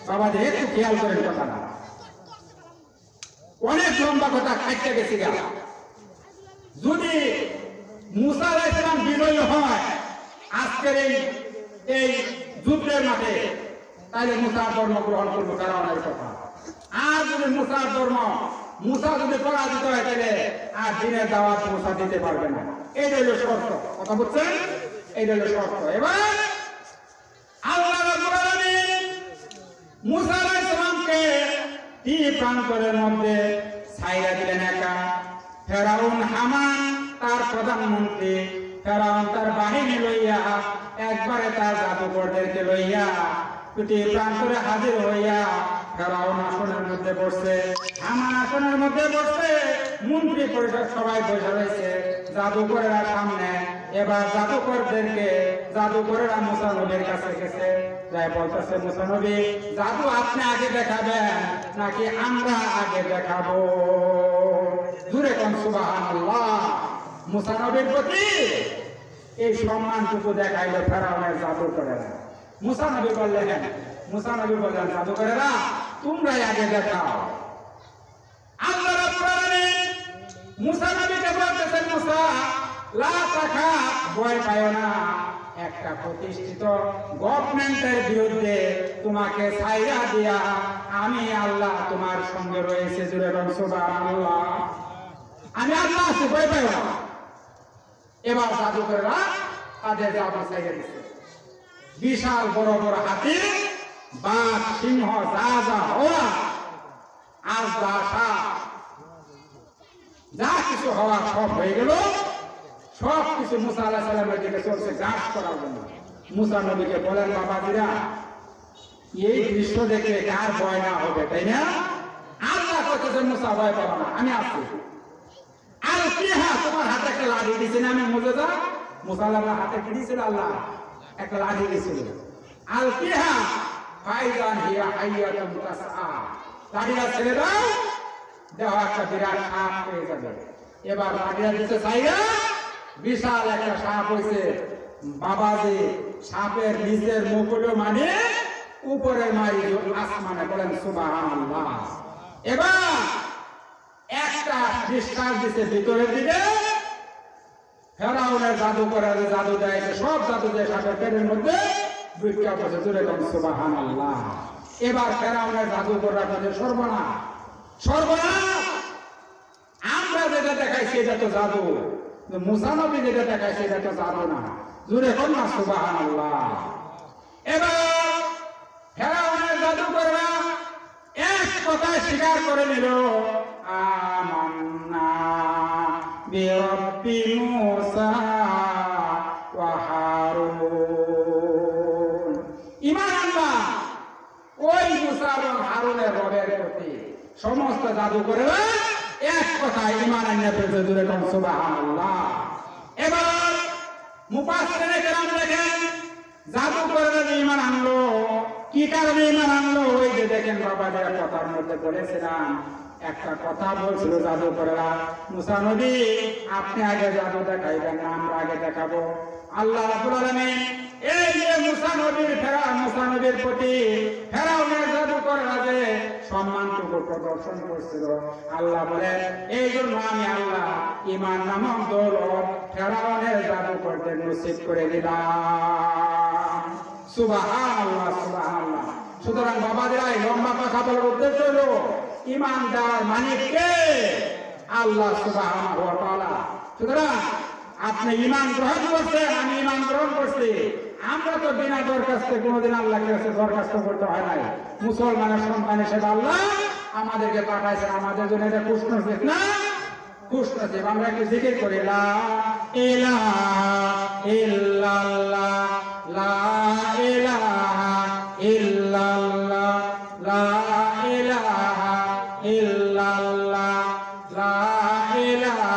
বাবা, যে একটু খেয়াল করেন কথাটা। অনেক লম্বা কথা খাইতে গেছি গেল। যদি মুসা আলাইহিস সালাম বিজয়ী হয় আজকের এই যুদ্ধের মাঠে, তাইলে মুসার ধর্ম গ্রহণ করবো ফেরাউনের কথা। আর যদি মুসার ধর্ম, মুসা যদি পরাজিত হয় তাহলে আর দিনের দাওয়াত মুসা দিতে পারবে না। এইটা হলো শর্ত, কথা বুঝছেন? এইটা হলো শর্ত। এবার আল্লাহ রাব্বুল আলামিন মুসা আলাইহিস সালামকে তীর প্রান্তরের মধ্যে ছাইরা দিলেন একা। ফেরাউন হামান তার প্রধানমন্ত্রী, ফেরাউন তার বাহিনী লইয়া একবারে তার জাদুকরদেরকে লইয়া তীর প্রান্তরে হাজির হইয়া ফেরাউন আসনের মধ্যে বসছে, হামান আসনের মধ্যে বসছে, মন্ত্রী পরিষদ সবাই বসে রয়েছে, জাদুকরেরা সামনে। এবার জাদুকরেরা মুসা নবীর কাছে গেছে, যাই বলতেছে, মুসা নবী, জাদু আপনি আগে দেখাবেন নাকি আমরা আগে দেখাবো? জোরে কোন সুবহানাল্লাহ। মুসা নবীর প্রতি এই সম্মানটুকু দেখাইলো ফেরাউনের জাদুকরেরা। মুসা নবী বললেন, জাদুকরেরা তোমরাই আগে দেখাও। আল্লাহ রাব্বুল আলামিন মুসা নবীকে বলতেছেন, মুসা লা তাখা, ভয় পাও না, একটা প্রতিষ্ঠিত গভর্নমেন্টের বিরুদ্ধে তোমাকে ছাইরা দিয়া আমি আল্লাহ তোমার সঙ্গে রয়েছে। জুড়ে বল সুবহানাল্লাহ। আমি আল্লাহ আছি, ভয় পাও না। এবার জাদুকরেরা তাদের জাদু ছাইরা দিচ্ছে। বিশাল বড় বড় হাতি, বাঘ, সিংহ, যা যা হওয়া, আজদা, সাপ, যা কিছু হওয়া সব হয়ে গেল। সব কিছু মুসা আলাইহিস সালামের দিকে চলছে গাছ করার জন্য। মুসা নবীকে বলেন, বাবাজিরা, এই দৃশ্য দেখে কার ভয় না হবে, তাই না? আল্লাহ কইতেছে, মুসা ভয় পাবা না, আমি আছি। আর কি, হ্যাঁ, তোমার হাতে একটা লাঠি দিয়েছে না, আমি মুজেজা। মুসা আল্লাহর হাতে কি দিয়েছিল? আল্লাহ একটা লাঠি দিয়েছিল। আর কি, হ্যাঁ, ফাইজান হিয়া হাইয়াতুন তাসআ, লাঠিটা ছেড়ে দাও, দেখো একটা বিরাট সাপ পেয়ে যাবে। এবার লাঠিটা দিতে চাইয়া বিশাল একটা সাপ হয়েছে। বাবাজি, সাপের নিচের মুখ হলো মানে উপরের মারি আসমানে। বলেন সুবহানাল্লাহ। এবার একটা নিঃশ্বাস দিতে ভিতরের দিকে, ফেরাউনের জাদুকরের জাদু দেয়, সব জাদু দেয় সাপের পেটের মধ্যে দুইটা বসে। জোরে কোন সুবহানাল্লাহ। এবার ফেরাউনের জাদুকররা বলে, সর্বনাশ, সর্বনাশ, আমরা যেটা দেখাইছি এটা তো জাদু, মুসা নবী যেটা দেখাইছে এটা তো জাদু না। জোরে কোন না সুবহানাল্লাহ। এবার ফেরাউনের জাদুকররা এক কথায় স্বীকার করে নিল, আমান্না বিরব্বি মুসা ওয়া হারুন, ঈমান আনলাম ওই মুসা এবং হারুনের রবের প্রতি। সমস্ত জাদুকরেরা এক কথায় ঈমান আনতে পেরেছে। জোরে কোন সুবহানাল্লাহ। এবার মুফাসসিরিনে কেরাম দেখেন, জাদুকরেরা ঈমান আনলো, কি কারণে ঈমান আনলো? ওই যে দেখেন বাবাদের কথার মধ্যে বলেছিলাম, একটা কথা বলছিল জাদুকরেরা, মুসা নবী আপনি আগে জাদু দেখাইবেন না, আমরা আগে দেখাবো। আল্লাহ রাব্বুল আলামিন এই যে মুসা নবীর প্রতি ফেরাউনের জাদুকরেরা যে সম্মানটুকু প্রদর্শন করছিল, আল্লাহ বলেন, এই জন্য আমি আল্লাহ ঈমান নামক দৌলত ফেরাউনের জাদুকরদের নসিব করে দিলাম। সুবহানাল্লাহ, সুবহানাল্লাহ। সুতরাং বাবাদের এই লম্বা কথা বলার উদ্দেশ্য হলো, ঈমানদার মালিক কে? আল্লাহ সুবহানাহু ওয়া তাআলা। সুতরাং আপনি ঈমান গ্রহণ করছেন, আমি ঈমান গ্রহণ করছি। আমরা তো বিনা দরখাস্তে কোনোদিন আল্লাহর কাছে দরখাস্ত করতে হয় নাই। মুসলমানের সন্তান হিসেবে আল্লাহ আমাদেরকে পাঠাইছেন, আমাদের জন্য এটা খুশ নসিব না? খুশ নসিব। আমরা একটু জিকির করি, লা ইলাহা ইল্লাল্লাহ, লা ইলাহা ইল্লাল্লাহ, লা ইলাহা ইল্লাল্লাহ, লা ইলাহা।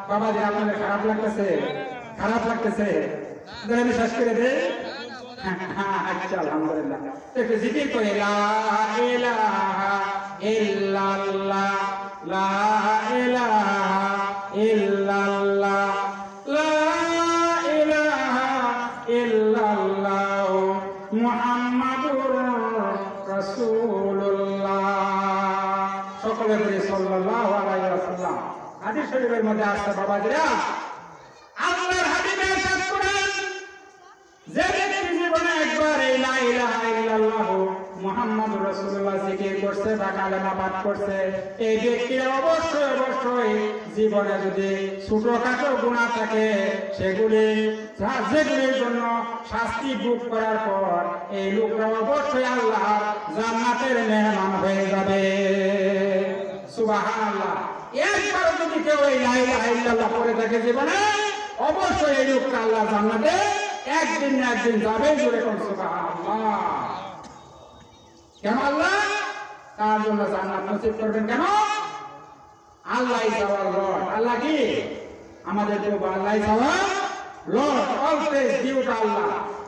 বাবাজি, আপনাদের খারাপ লাগতেছে? খারাপ লাগতেছে? আমি শেষ করে দে। আচ্ছা, আলহামদুলিল্লাহ। একটু জিকির করে, লা ইলাহা ইল্লাল্লাহ, লা ইলাহা ইল্লাল্লাহ, লা ইলাহা ইল্লাল্লাহ, মুহাম্মাদুর রাসূলুল্লাহ। সকলে বলি সাল্লাল্লাহু আলাইহি ওয়াসাল্লাম। হাদিস শরীফের মধ্যে আছে বাবাজিরা, আল্লাহর হাবিব ইরশাদ করেন, যে ব্যক্তি জীবনে একবার এই লা ইলাহা ইল্লাল্লাহ মুহাম্মাদুর রাসূলুল্লাহ জিকির করছে বা কালেমা পাঠ করছে, এই ব্যক্তির অবশ্যই জীবনে যদি ছোটখাটো গুনাহ থাকে যেগুলির জন্য শাস্তি ভোগ করার পর এই লোকরা অবশ্যই আল্লাহর জান্নাতের মেহমান হয়ে যাবে। সুবহানাল্লাহ। একবার যদি কেউ এই লা ইলাহা ইল্লাল্লাহ পড়ে থাকে জীবনে, অবশ্যই এই লোকটা আল্লাহ জান্নাতে একদিন না একদিন যাবে। জোরে কোন সুবহানাল্লাহ। কেন আল্লাহ তার জন্য জান্নাত নসিব করবেন? কেন? Allah is our lord. আল্লাহ কি আমাদের প্রভু? Allah is our lord. All praise due to Allah.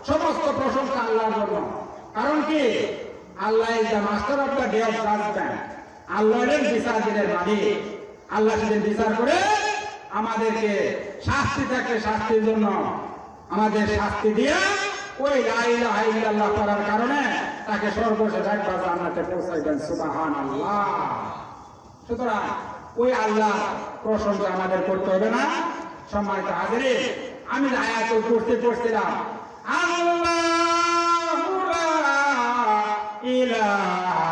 সমস্ত প্রশংসা আল্লাহর জন্য। কারণ কি? Allah is the master of the day of judgement. আল্লাহ এর বিচার দিনের মালিক। আল্লাহ সেদিন বিচার করে আমাদেরকে শাস্তি থাকে, শাস্তির জন্য আমাদের শাস্তি দিয়ে ওই লা ইলাহা ইল্লাল্লাহ পড়ার কারণে তাকে সর্বশেষ একবার জান্নাতে পৌঁছাইবেন। সুবহানাল্লাহ। সুতরাং ওই আল্লাহ প্রশংসা আমাদের করতে হবে না? সম্মানিত হাজিরিন, আমি আয়াতুল কুরসি পড়ছিলাম, আল্লাহু লা ইলাহা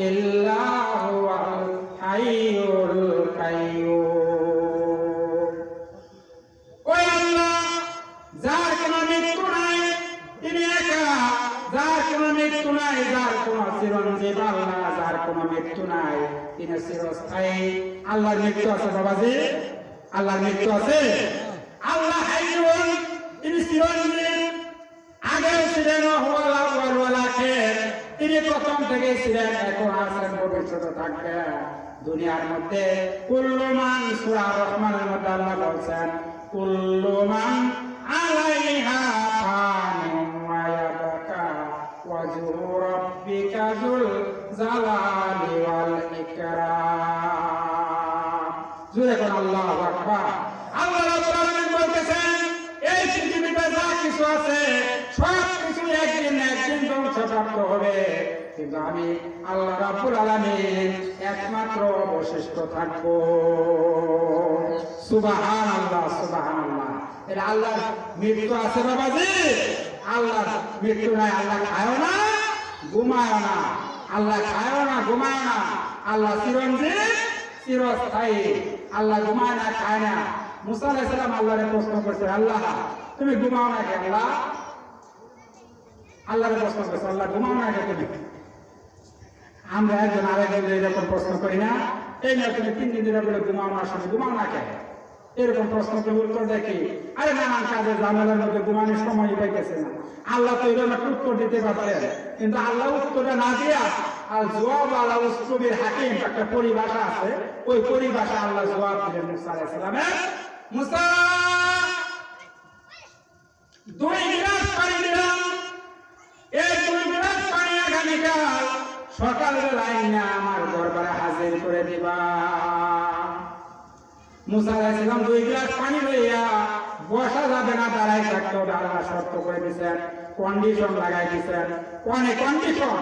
ইল্লা হুয়াল হাইয়ুল কাইয়্যুম। ওই আল্লাহ যার কোনো মৃত্যু নাই, তিনি একা, যার কোনো মৃত্যু নাই, যার কোনো চিরঞ্জীব আল্লাহ, যার কোনো মৃত্যু নাই, তিনি চিরস্থায়ী। আল্লাহর মৃত্যু আছে বাবাজি? আল্লাহর মৃত্যু আছে? আল্লাহ হাইয়ুন, তিনি চিরঞ্জীব। আগে ছিলেন ওয়াল আউয়াল ওয়াল আখির, তিনি প্রথম থেকে ছিলেন, এখন আছেন, ভবিষ্যতে থাকবেন। দুনিয়ার মধ্যে কুল্লু মান, সূরা রহমানের মধ্যে আল্লাহ বলছেন, কুল্লু মান আলাইহা ফানিন ওয়া ইয়াবকা ওয়াজহু রাব্বিকা যুল জালালি ওয়াল ইকরাম। জোরে বলুন আল্লাহু আকবার। আল্লাহ রাব্বুল আলামিন বলতেছেন, এই পৃথিবীতে যা কিছু আছে সব কিছু একদিন না একদিন ধ্বংসপ্রাপ্ত হবে, কিন্তু আমি আল্লাহ রাব্বুল আলামিন একমাত্র অবশিষ্ট থাকব। সুবহানাল্লাহ, সুবহানাল্লাহ। এটা আল্লাহর মৃত্যু আছে বাবাজি? আল্লাহর মৃত্যু নাই। আল্লাহ খায়ও না, ঘুমায়ও না। আল্লাহ খায়ও না, ঘুমায়ও না। আল্লাহ চিরঞ্জীব, চিরস্থায়ী। আল্লাহ ঘুমায় না, খায় না। মুসা আলাইহিস সালাম আল্লাহরে প্রশ্ন করছে, আল্লাহ তুমি ঘুমাও না কেন? আল্লাহরে প্রশ্ন করছে, আল্লাহ ঘুমাও না কেন তুমি? আমরা একজন আরেকজন এরকম প্রশ্ন করি না? এই না তুমি 3 দিন ধরে বলে ঘুমাও না, শুনে ঘুমাও না কেন? এরকম প্রশ্ন করে উত্তর দেখি, আরে নানান কাজে ঝামেলার মধ্যে ঘুমানোর সময় পাইতেছে না। আল্লাহ তো এরকম একটা উত্তর দিতে পারতেন, কিন্তু আল্লাহ উত্তরটা না দিয়া আর জবাব আলা উসলুবিল হাকিম একটা পরিভাষা আছে, ওই পরিভাষা আল্লাহ জবাব দিলেন মুসা আলাইহিস সালামের। মুসা 2 গিলাস পানি দিলাম, এই 2 গিলাস পানি আগামীকাল সকালবেলায় না আমার দরবারে হাজির করে দিবা। মুসা আলাইহিস সালাম 2 গ্লাস পানি লইয়া, বসা যাবে না, দাঁড়াই থাকতে হবে। আল্লাহ শর্ত করে দিয়েছেন, কন্ডিশন লাগাই দিয়েছেন। অনেক কন্ডিশন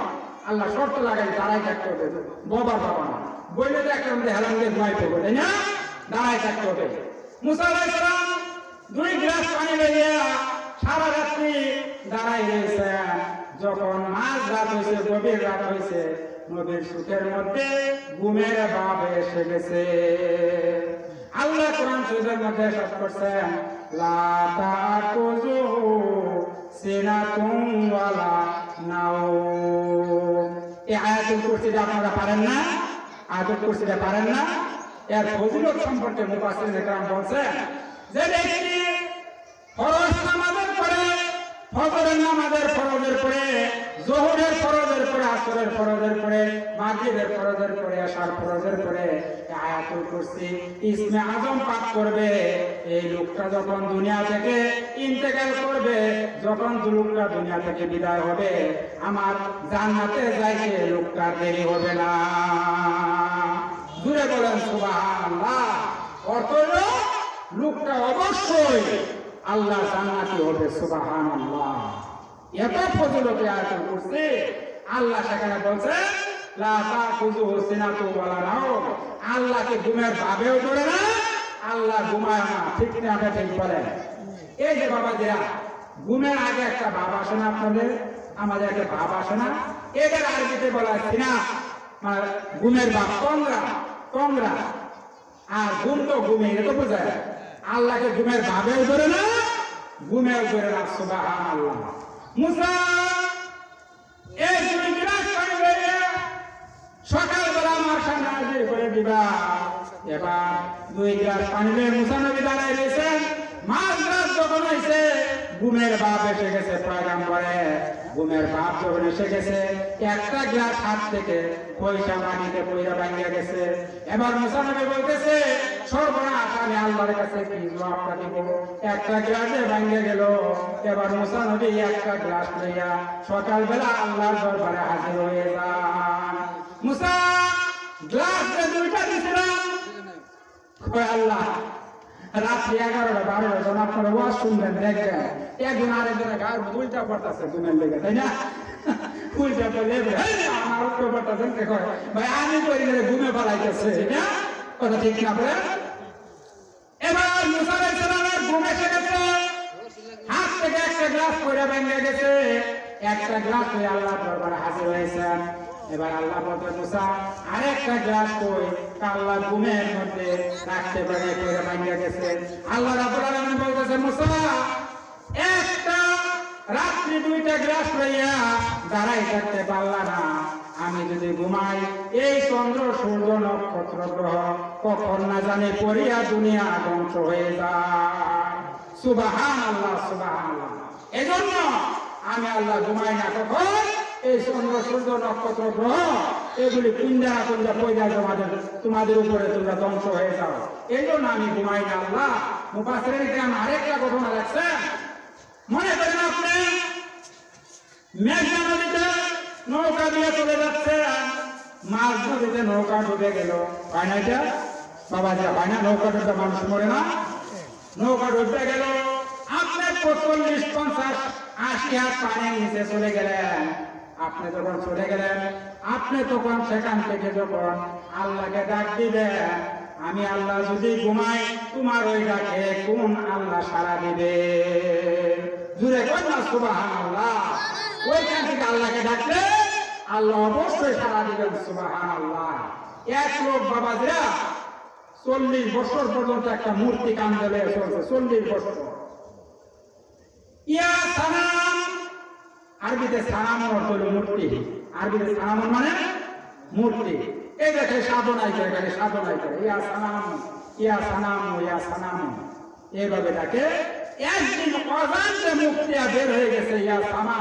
আল্লাহ শর্ত লাগাই, দাঁড়াই থাকতে হবে। বাবা না বললে তো একটা মধ্যে হেলান দিয়ে ঘুমাই পড়বে, তাই না? দাঁড়াই থাকতে হবে। মুসা আলাইহিস সালাম 2 গ্লাস পানি লইয়া সারা রাত্রি দাঁড়াই রয়েছেন। যখন মাঝ রাত হয়েছে, গভীর রাত হয়েছে, নবীর সুখের মধ্যে ঘুমের ভাব এসে গেছে। আল্লাহ কোরআন শরীফের মধ্যে ইরশাদ করেছেন, লা তাকুযুহু সিনাতুন ওয়ালা নাওম। এই আয়াতুল কুরসিটা আপনারা পারেন না? আয়াতুল কুরসিটা পারেন না? এর ফজিলত সম্পর্কে মুফাসসিরিন کرام বলেন, যে ব্যক্তি ফরজ নামাজের পরে, ফজরের নামাজের ফরজের পরে, যোহরের ফরজের পরে, আসরের ফরজের পরে, মাগরিবের ফরজের পরে, এশার ফরজের পরে আয়াতুল কুরসি ইসমে আজম পাঠ করবে, এই লোকটা যখন দুনিয়া থেকে ইন্তেকাল করবে, যখন লোকটা দুনিয়া থেকে বিদায় হবে, আমার জান্নাতে যাইতে লোকটার দেরি হবে না। জোরে বলেন সুবহানাল্লাহ। অর্থ হলো লোকটা অবশ্যই আল্লাহ জান্নাতি হবে। সুবহানাল্লাহ। এত ফজিলত আয়াতুল কুরসি। আল্লাহ সেখানে বলছেন, লা তাকুযুহু সিনাতুন ওয়ালা নাওম। আল্লাহকে ঘুমের ভাবেও ধরে না, আল্লাহ ঘুমায় না। ঠিক না? ঠিক বলেন। এই যে বাবাজিরা ঘুমের আগে একটা ভাব আসে না আপনাদের? আমাদের একটা ভাব আসে না? এদের আরবিতে বলা হয় সিনা, মানে ঘুমের ভাব, কংরা কংরা। আর ঘুম তো ঘুমে, এটা তো বোঝায় আল্লাহকে ঘুমের ভাবেও ধরে না, ঘুমেও ধরে না। সুবহানাল্লাহ। মুসা এই দুই গ্লাস পানি লইয়া সকালবেলা আমার সামনে হাজির করে দিবা। এবার দুই গ্লাস পানি লইয়া মুসা নবী দাঁড়ায় রয়েছেন। মাঝরাত যখন হয়েছে, ঘুমের ভাব এসে গেছে। পয়গম্বরে ঘুমের ভাব যখন এসে গেছে, একটা গ্লাস হাত থেকে পয়সা পানিতে পয়সা ভাঙিয়া গেছে। এবার মুসা নবী বলতেছে, সর্বনাশ, আমি আল্লাহর কাছে কি জবাবটা দিব? একটা গ্লাসে ভাঙিয়া গেল। এবার মুসা নবী একটা গ্লাস লইয়া সকালবেলা আল্লাহর দরবারে হাজির হয়ে যান। মুসা গ্লাস দুইটা দিছিলাম, আল্লাহ রাত্রি 11টা 12টা জন আপনারা ওয়াজ শুনবেন, দেখবেন একজন আরেকজনের গায়ের উল্টা পড়তেছে ঘুমের লেগে, তাই না? উল্টা পড়লে আমার উল্টো পড়তেছেন ভাই, আমি করি ঘুমে পালাইতেছে, না কথা ঠিক না? বলে এবার মুসা আলাইহিস সালামের ঘুম এসে গেছে, হাত থেকে একটা গ্লাস পড়ে ভেঙে গেছে। একটা গ্লাস হয়ে আল্লাহর দরবারে হাজির হয়েছেন। এবার আল্লাহ বলতে, মুসা আরেকটা গ্লাস কই? আল্লাহ ঘুমের মধ্যে রাখতে পারে, পড়ে ভেঙে গেছে। আল্লাহ রাব্বুল আলামিন বলতেছে, মুসা একটা রাত্রি দুইটা গ্লাস লইয়া দাঁড়াই থাকতে পারলা না। আমি যদি ঘুমাই, এই চন্দ্র সূর্য নক্ষত্র গ্রহ কখন না জানে পড়িয়া দুনিয়া ধ্বংস হয়ে যায়। সুবহানাল্লাহ, সুবহানাল্লাহ। এজন্য আমি আল্লাহ ঘুমাই না। কখন? এই চন্দ্র সূর্য নক্ষত্র গ্রহ এগুলি কুঞ্জা কুঞ্জা পয়দা তোমাদের উপরে তোমরা ধ্বংস হয়ে যাও, এই জন্য আমি ঘুমাই না। আল্লাহ মুফাসসিরিন কিরাম আরেকটা ঘটনা লেখছেন। মনে করেন আপনি মেঘনা নদীতে নৌকা দিয়ে চলে যাচ্ছে, মাঝ নদীতে নৌকা ডুবে গেল। হয় না এটা বাবা? যা হয় না, নৌকা ডুবে মানুষ মরে না? নৌকা ডুবে গেল, আপনি 40, 50, 80 হাত পানির নিচে চলে গেলেন। আপনি যখন চলে গেলেন, আপনি তখন সেখান থেকে যখন আল্লাহকে ডাক দিবেন, আমি আল্লাহ যদি ঘুমাই, তোমার ওই ডাকে কোন আল্লাহ সাড়া দিবে? জুড়ে কর না সুবহানাল্লাহ। ওইখান থেকে আল্লাহকে ডাকলে আল্লাহ অবশ্যই সাড়া দিবেন। সুবহানাল্লাহ। এক লোক বাবাজিরা 40 বছর পর্যন্ত একটা মূর্তি কান্দে লয়ে চলছে, 40 বছর। ইয়া সানাম, আরবিতে সানাম অর্থ হলো মূর্তি। আরবিতে সানাম মানে মূর্তি। এই দেখে সাধনাই করে, খালি সাধনাই করে, ইয়া সানাম, ইয়া সানাম, ইয়া সানাম, এইভাবে ডাকে। একদিন অজান্তে মুক্তি বের হয়ে গেছে, ইয়া সামা।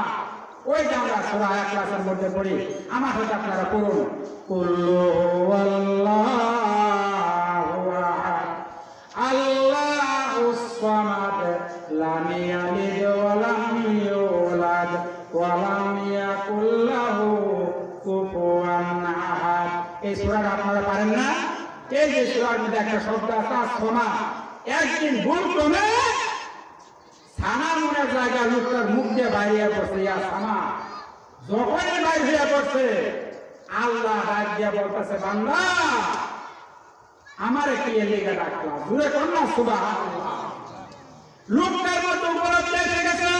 ওই যে আমরা সূরা ইখলাসের মধ্যে পড়ি, আমার সাথে আপনারা পড়ুন, কুল্লু আল্লাহু আহাদ আল্লাহুস সামাদ লাম ইয়ালিদ ওয়া লাম ইউলাদ ওয়া লাম ইয়াকুল লাহু কুফুয়ান আহাদ। এই সূরাটা আপনারা পারেন না? এই যে সূরার মধ্যে একটা শব্দ আছে সামা, একদিন ভুল ক্রমে সানামুনের জায়গা লোকটার মুখ দিয়ে বাইরে পড়ছে, ইয়া সামা। যখনই বাইরে হইয়া পড়ছে, আল্লাহ ডাক দিয়া বলতেছে, বান্দা আমারে কি এলিগা ডাকলা? জুড়ে কর না সুবহানাল্লাহ। লোকটার মতো উপলব্ধি এসে গেছে।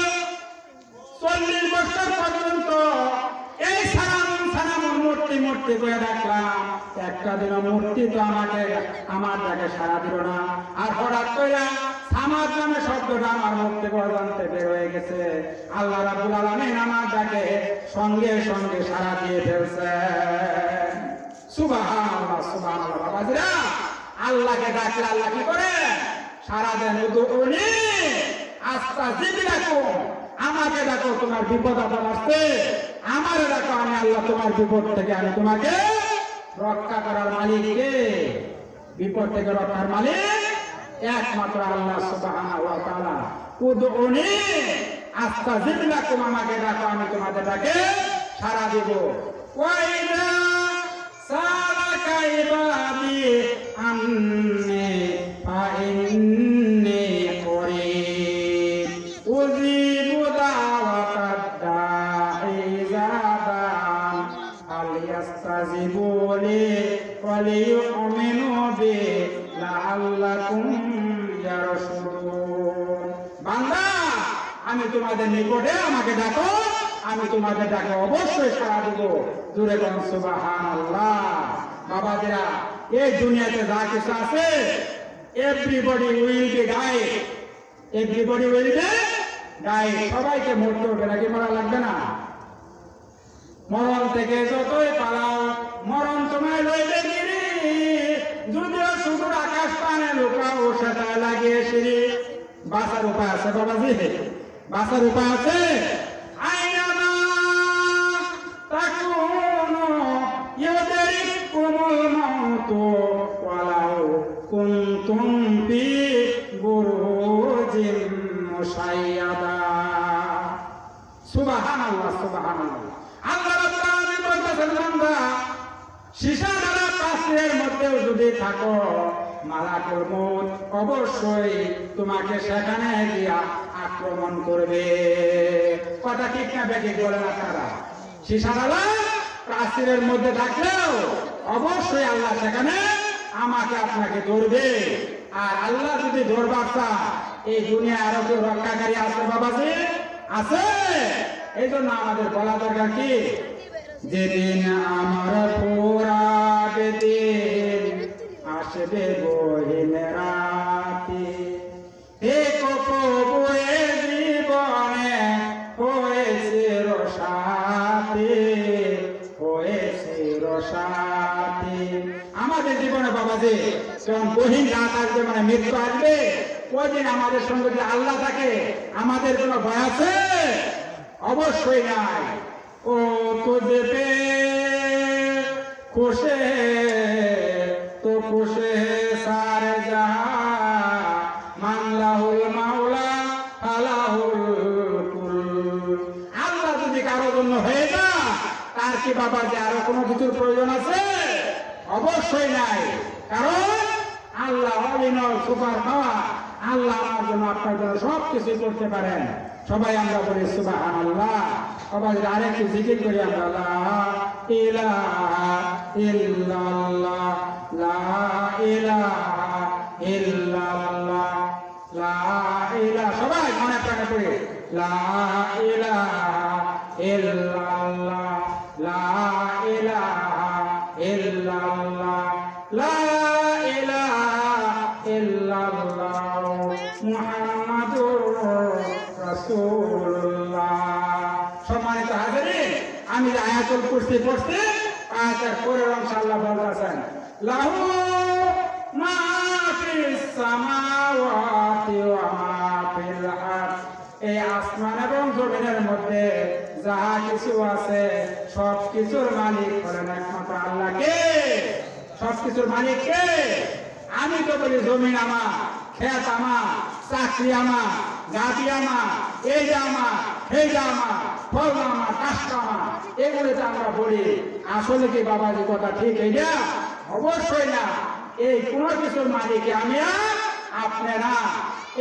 40 বছর পর্যন্ত এই সানামুন সানামুন মূর্তি মূর্তি করে ডাকলাম, একটা দিন মূর্তি তো আমাকে আমার ডাকে সাড়া দিল না। আর হঠাৎ করে সামাদ নামে শব্দটা আমার মুখ থেকে অজান্তে বের হয়ে গেছে। আল্লাহ রাব্বুল আলামিন আমার ডাকে সঙ্গে সঙ্গে সাড়া দিয়ে ফেলছে। সুবহানাল্লাহ, সুবহানাল্লাহ। বাবাজিরা, আল্লাহকে ডাকলে আল্লাহ কি করে? সাড়া দেন। উদউনি আস্তাজিব লাকুম, আমাকে ডাকো তোমার বিপদ আপদ আসছে, আমারে ডাকো, আমি আল্লাহ তোমার বিপদ থেকে আমি তোমাকে রক্ষা করার মালিক কে? বিপদ থেকে রক্ষার মালিক একমাত্র আল্লাহ সুবহানাহু ওয়া তাআলা। উদউনি আস্তাজিব লাকুম, আমাকে ডাকো, আমি তোমাদের ডাকে সাড়া দেব। ওয়া ইযা সালাকা ইবাদি আন্নী ফা ইন্নী করিব উযীবু দাওয়াতাদ দাঈ ইযা দা'আন ফালইস্তাজিবু লি ওয়া লিয়ুমিনু বি লাআল্লাকুম ইয়ারশুদুন। বান্দা, আমি তোমাদের নিকটে আমাকে ডাকো, আমি তোমাদের ডাকে অবশ্যই সাড়া দিব। জোরে বলুন সুবহানাল্লাহ। বাবাজিরা, এই দুনিয়াতে যা কিছু আছে, everybody will be die, everybody will be die. সবাইকে মরতে হবে, নাকি মরা লাগবে না? মরণ থেকে যতই পালাও, মরণ তোমায় লইবে গিরি, যদিও শুধু আকাশ পানে লুকাও, সেটাই লাগিয়ে সিঁড়ি। বাঁচার উপায় আছে বাবাজি, বাঁচার উপায় আছে। আইনামা তাকুনু ইউদরিকুমুল মাউতু ওয়ালাউ কুনতুম ফি বুরুজিম মুশাইয়াদা। সুবহানাল্লাহ, সুবহানাল্লাহ। আল্লাহ রাব্বুল আলামিন বলতেছেন, বান্দা শিশাদারা পাশের মধ্যেও যদি থাকো, মালাকুল মউত অবশ্যই তোমাকে সেখানে গিয়া আক্রমণ করবে। কথা ঠিক না বেঠিক বলেন আপনারা? শিশাদারা পাশের মধ্যে থাকলেও অবশ্যই আল্লাহ সেখানে আমাকে আপনাকে ধরবে। আর আল্লাহ যদি ধরবার চায়, এই দুনিয়া আরো কেউ রক্ষাকারী আছে বাবাজি? আছে। এই জন্য আমাদের বলা দরকার কি, যেদিন আমার পুরাবে দিন, আসবে গহীন রাতে, দেখো প্রভু এ জীবনে হয়েছে রসাতে, হয়েছে রসাতে। আমাদের জীবনে বাবাজি যখন গহীন রাত আসবে, মানে মৃত্যু আসবে, ওই দিন আমাদের সঙ্গে যে আল্লাহ থাকে, আমাদের কোনো ভয় আছে? অবশ্যই নাই। ও তুঝে পে খুশে তো খুশে সারে জাহাঁ, মানলাহুল মাওলা আলাহুল কুল। আল্লাহ যদি কারো জন্য হয়ে না, তার কি বাবা যে আরো কোনো কিছুর প্রয়োজন আছে? অবশ্যই নাই। কারণ আল্লাহ অবিনয়, সুপার পাওয়া। আল্লাহ আমার জন্য, আপনার জন্য সব কিছু করতে পারেন। সবাই আমরা বলি সুবহানাল্লাহ। সবাই আরেকটু জিকির করি আমরা, লা ইলাহা ইল্লাল্লাহ, লা ইলাহা ইল্লাল্লাহ, লা ইলাহা। সবাই মনে প্রাণে পড়ি, লা ইলাহা ইল্লাল্লাহ, লা ইলাহা ইল্লাল্লাহ, লা ইলাহা ইল্লাল্লাহ, মুহাম্মাদুর রাসূলুল্লাহ। সম্মানিত হাজিরিন, আমি যে আয়াতুল কুরসি পড়ছি, আয়াতের পরের অংশ আল্লাহ বলতেছেন, লাহু মা ফিস সামাওয়াতি ওয়া মা ফিল আরদ। এই আসমান এবং জমিনের মধ্যে যাহা কিছু আছে, সব কিছুর মালিক হলেন একমাত্র আল্লাহ। কে? সব কিছুর মালিক কে? আমি তো বলি জমিন আমার, খেত আমার, চাকরি আমার, গাড়ি আমার, এই যে আমার, এই যে আমার, ফল আমার, কাজটা আমার, এগুলো তো আমরা বলি। আসলে কি বাবাজি কথা ঠিক? এইটা অবশ্যই না। এই কোন কিছুর মালিক আমি আর আপনি না।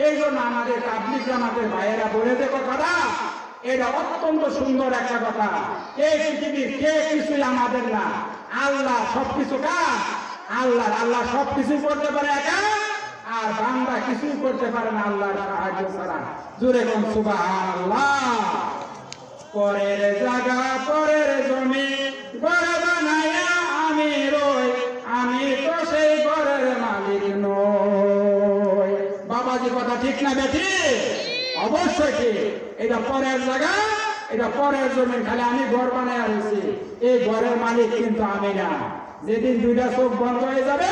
এই জন্য আমাদের তাবলীগ জামাতের ভাইয়েরা বলে যে কথাটা, এটা অত্যন্ত সুন্দর একটা কথা। এই পৃথিবীর কে কিছুই আমাদের না, আল্লাহ সবকিছু কাজ। আল্লাহ, আল্লাহ সবকিছু করতে পারে একা, আর বান্দা কিছুই করতে পারে না আল্লাহর সাহায্য ছাড়া। জোরে কোন সুবহানাল্লাহ। পরের জায়গা, পরের জমি, ঘর বানাইয়া আমি রই, আমি তো সেই ঘরের মালিক নই। বাবাজি কথা ঠিক না বেঠি? অবশ্যই ঠিক। এটা পরের জায়গা, এটা পরের জমি, খালি আমি ঘর বানাইয়া রয়েছি, এই ঘরের মালিক কিন্তু আমি না। যেদিন দুইটা চোখ বন্ধ হয়ে যাবে,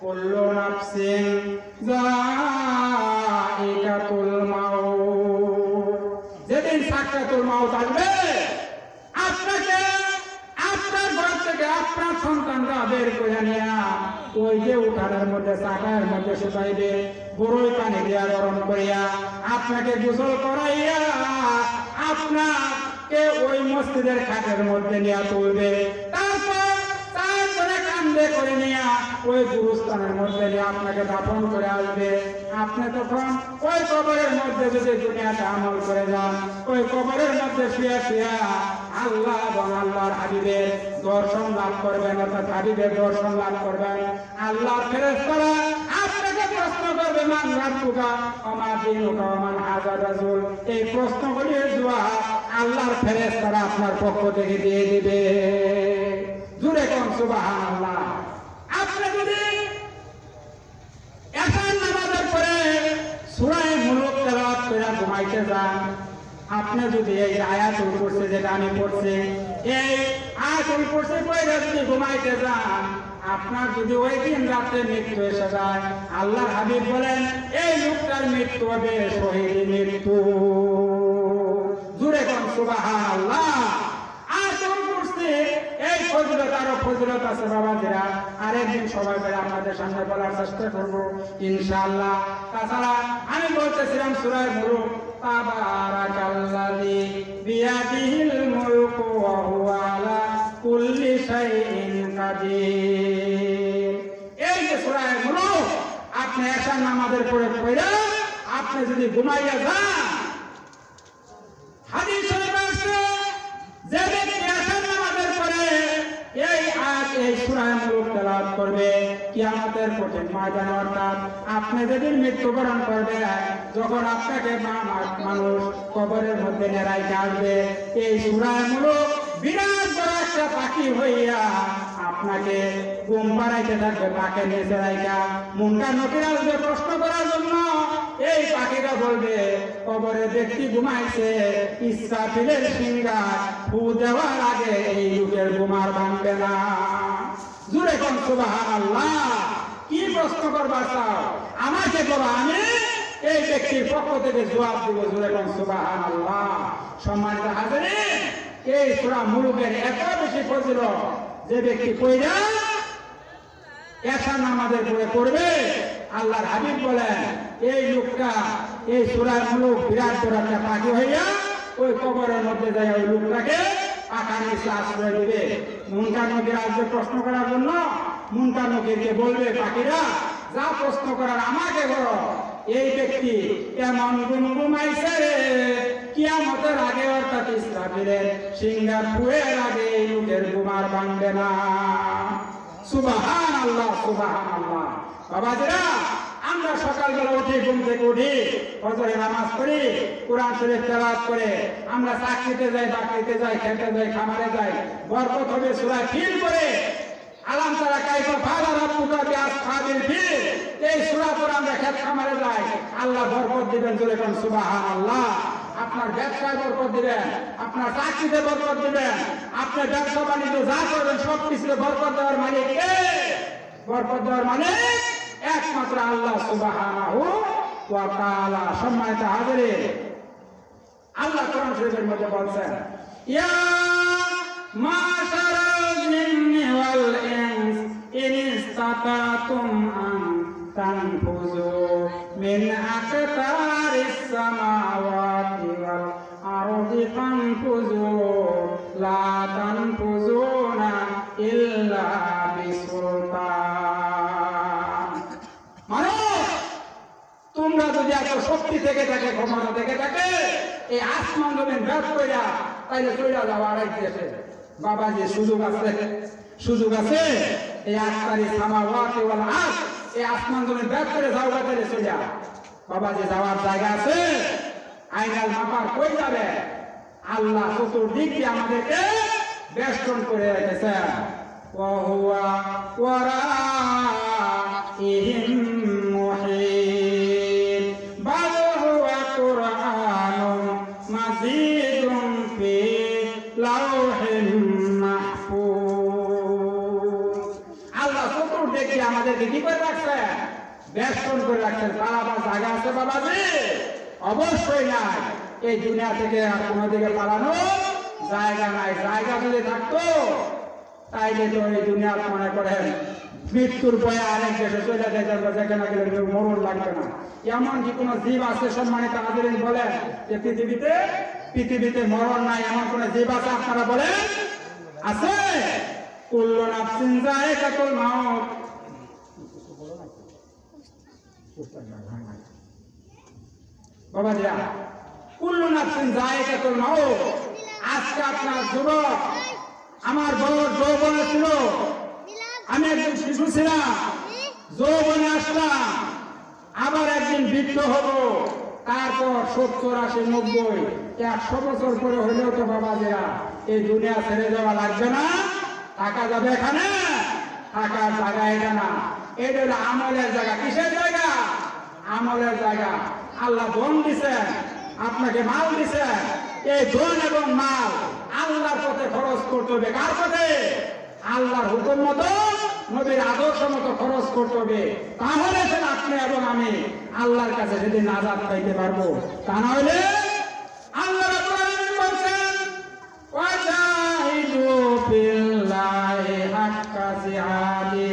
কুল্লু নাফসিন যায়িকাতুল মাউত, যেদিন সাকরাতুল মাউত আসবে, আপনাকে আপনার ঘর থেকে আপনার সন্তানরা বের করে নিয়ে ওই যে উঠানের মধ্যে, চাকার মধ্যে শুকাইবে, বড়ই পানি দিয়া গরম করিয়া আপনাকে গোসল করাইয়া আপনাকে ওই মসজিদের খাটের মধ্যে নিয়ে তুলবে। তারপর কান্দে করে নিয়ে ওই গুরুস্থানের মধ্যে নিয়ে আপনাকে দাফন করে আসবে। আপনি তখন ওই কবরের মধ্যে যদি দুনিয়াতে আমল করে যান, ওই কবরের মধ্যে শুয়ে শুয়ে আল্লাহ এবং আল্লাহর হাবিবের দর্শন লাভ করবেন, অর্থাৎ হাবিবের দর্শন লাভ করবেন। আল্লাহ ফেরেশতারা আপনাকে প্রশ্ন করবে, মান রাব্বুক, রাব্বুকা ওয়া মা দীনুকা ওয়া মান হাযা রাসূল, এই প্রশ্নগুলির জবাব আল্লাহর ফেরেশতারা আপনার পক্ষ থেকে দিয়ে দিবে। জোরে কোন সুবহানাল্লাহ। আপনি যদি এশার নামাজের পরে সূরা মুলক তেলাওয়াত করে ঘুমাইতে যান, আপনি যদি এই আয়াতুল কুরসি যেটা আমি পড়ছি, এই আয়াতুল কুরসি পড়ে যদি ঘুমাইতে যান, আপনার যদি ওই দিন রাতে মৃত্যু এসে যায়, আল্লাহর হাবিব বলেন এই লোকটার মৃত্যু হবে শহীদ মৃত্যু। জোরে কোন সুবহানাল্লাহ। আয়াতুল কুরসি এই ফজিলত, আরো ফজিলত আছে বাবাজিরা, আরেকদিন সময় পেলে আপনাদের সামনে বলার চেষ্টা করব ইনশাআল্লাহ। তাছাড়া আমি বলতেছিলাম সূরা মুলক, তাবারাকাল্লাযী বিয়াদিহিল মুলকু ওয়া হুয়া আলা কুল্লি শাইইন কাদির। এই যে সূরা মুলক আপনি এশার নামাজের পরে পড়ে আপনি যদি ঘুমাইয়া যান, হাদিস শরীফে আছে যে ব্যক্তি এশার নামাজের পরে এই আয়াত এই সূরা মুলক তেলাওয়াত করবে, কিয়ামতের কঠিন ময়দানে, অর্থাৎ আপনি যেদিন মৃত্যুবরণ করবে, যখন আপনাকে মানুষ কবরের মধ্যে নেড়াইতে আসবে, এই সূরা মুলক বিরাট বড় একটা পাখি হইয়া আপনাকে ঘুম পাড়াইতে থাকবে। পাখির নিচে রাইকা মুনকার নকির আসবে প্রশ্ন করার জন্য। এই পাখিটা বলবে কবরে ব্যক্তি ঘুমাইছে, ইসরাফিলের সিংহায় ফু দেওয়ার আগে এই লোকের ঘুমার ভাঙবে না। জোরে কোন সুবহানাল্লাহ। কি প্রশ্ন করবা চাও আমাকে করো, আমি এই ব্যক্তির পক্ষ থেকে জবাব দিব। জোরে কোন সুবহানাল্লাহ। সম্মানিত হাজিরিন, এই সূরা মুলকের এত বেশি ফজিলত, যে ব্যক্তি কইরা এশার নামাজের পরে করবে, আল্লাহর হাবিব বলেন এই লোকটা এই সূরা মুলক বিরাট বড় একটা পাখি হইয়া ওই কবরের মধ্যে যায় ওই লোকটাকে পাখার নিচে আশ্রয় দিবে। মুনকার নকির আসবে প্রশ্ন করার জন্য। মুনকার নকিরকে বলবে পাখিরা, যা প্রশ্ন করার আমাকে করো। এই ব্যক্তি কেমন ঘুমাইছে রে, কিয়ামতের আগে, অর্থাৎ ইসরাফিলের সিংহার ফুয়ের আগে এই লোকের ঘুমার ভাঙবে না। সুবহানাল্লাহ, সুবহানাল্লাহ। বাবাজিরা, আমরা সকালবেলা উঠি, ঘুম থেকে উঠি, ফজরের নামাজ পড়ি, কোরআন শরীফ তেলাওয়াত করে আমরা চাকরিতে যাই, বাকরিতে যাই, খেতে যাই, খামারে যাই, বরকত হবে সূরা ফিল করে আলাম তারা কাইফা ফাআলা রাব্বুকা বিআসহাবিল ফিল, এই সূরা পড়ে আমরা খেত খামারে যাই, আল্লাহ বরকত দিবেন। জোরে কোন সুবহানাল্লাহ। আপনার ব্যবসায় বরকত দিবেন, আপনার চাকরিতে বরকত দিবেন, আপনার ব্যবসা বাণিজ্য যা করবেন সব কিছুতে বরকত দেওয়ার মালিক কে? বরকত দেওয়ার মালিক একমাত্র আল্লাহ সুবহানাহু ওয়া তাআলা। সম্মানিত হাজিরিন, আল্লাহ কোরআন শরীফের মধ্যে বলছেন, ইয়া মাশারাল জিন্নি ওয়াল ইনস ইন ইসতাতাতুম আন তানফুযু মিন আকতারিস সামাওয়াতি ওয়াল আরদি ফানফুযু লা তানফুযুনা ইল্লা বিসুলতান। তোমরা যদি এত শক্তি থেকে থাকে, ক্ষমতা থেকে থাকে, এই আসমান জমিন ভেদ কইরা তাইলে চইলা যাওয়া আরেক দেশে। বাবাজি, সুযোগ আছে, সুযোগ আছে। এই আকতারি সামাওয়াতি ওয়াল আরদ, এই আসমান জমিন ভেদ করে যাওয়া তাইলে চইলা বাবাজি যাওয়ার জায়গা আছে। আইনাল মাপার কই যাবে? আল্লাহ চতুর্দিক দিয়ে আমাদেরকে বেষ্টন করে রেখেছেন। ওয়া হুয়া ওয়ারাইহিম মুহিত বাল হুয়া কুরআনুম মাজিদুন ফি লাওহিল মাহফুজ। আল্লাহ চতুর্দিক দিয়ে আমাদেরকে কি করে রাখছেন? বেষ্টন করে রাখছেন। পালাবার জায়গা আছে বাবাজি? অবশ্যই নাই। এই দুনিয়া থেকে আর কোনো দিকে পালানো জায়গা নাই। জায়গা যদি থাকতো তাইলে তো এই দুনিয়া মনে করেন মৃত্যুর ভয়ে অনেক দেশে চলে যেতে, যেখানে গেলে মরণ লাগবে না। এমন কি কোনো জীব আছে সম্মানিত হাজিরিন বলেন যে পৃথিবীতে মরণ নাই, এমন কোন জীব আছে আপনারা বলেন? আছে? কুল্লু নাফসিন যায়কাতুল মাউত। বাবাজিরা, কুল্লু নাফসিন যায়কাতুল মাউত। আজকে আপনার যুবক, আমার বয়স যৌবনে ছিল, আমি একজন শিশু ছিলাম, যৌবনে আসলাম, আবার একদিন বৃদ্ধ হব, তারপর 70, 80, 90, 100 বছর পরে হলেও তো বাবাজিরা এই দুনিয়া ছেড়ে যাওয়া লাগবে না, থাকা যাবে এখানে। থাকার জায়গা এটা না, এটা হলো আমলের জায়গা। কিসের জায়গা? আমলের জায়গা। আল্লাহ ধন দিছেন, আপনাকে মাল দিছেন, এই ধন এবং মাল আল্লাহর পথে খরচ করতে হবে। কার পথে? আল্লাহর হুকুম মতো, নবীর আদর্শ মতো খরচ করতে হবে। তাহলে সেটা আপনি এবং আমি আল্লাহর কাছে সেদিন নাজাত পাইতে পারবো। তা না হলে আল্লাহ রাব্বুল আলামিন বলেন, ওয়াজাহিদু বিল্লাহি হাক্কা জিহাদি,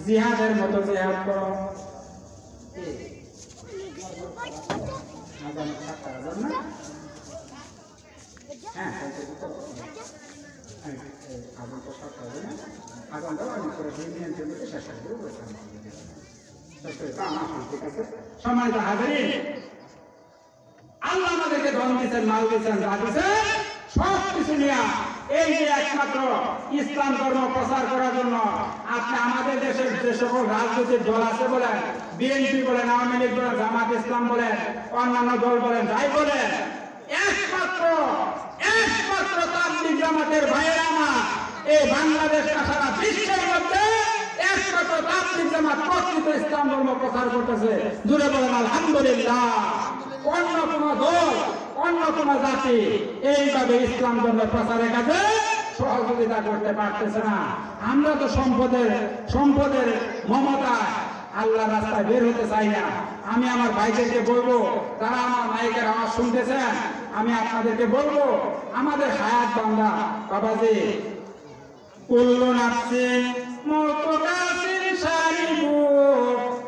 জিহাদের মতো জিহাদ করো। সম্মানিত হাজিরিন, আল্লাহ আমাদেরকে ধন দিচ্ছেন, মাল দিচ্ছেন, যা দিচ্ছেন সবকিছু নিয়ে এই যে একমাত্র ইসলাম ধর্ম প্রচার করার জন্য আপনি আমাদের দেশের যে সকল রাজনৈতিক দল আছে বলেন, বিএনপি বলেন, আওয়ামী লীগ বলেন, জামাত ইসলাম বলেন, অন্যান্য দল বলেন, যাই বলেন, একমাত্র তাবলীগ জামাতের ভাইয়েরা আমার এই বাংলাদেশ সারা বিশ্বের মধ্যে একমাত্র তাবলীগ জামাত প্রকৃত ইসলাম ধর্ম প্রচার করতেছে। জুড়ে বলেন আলহামদুলিল্লাহ। অন্য কোন দল, অন্য কোন জাতি এইভাবে ইসলাম ধর্ম প্রচারের কাজে সহযোগিতা করতে পারতেছে না। আমরা তো সম্পদের মমতায় আল্লাহ রাস্তায় বের হতে চাই না। আমি আমার ভাইদেরকে বলবো, তারা আমার মাইকের আওয়াজ শুনতেছেন, আমি আপনাদেরকে বলবো, আমাদের হায়াত বান্দা বাবাজি, কুল্লু নাফসিন মুতকাসির শারিবু,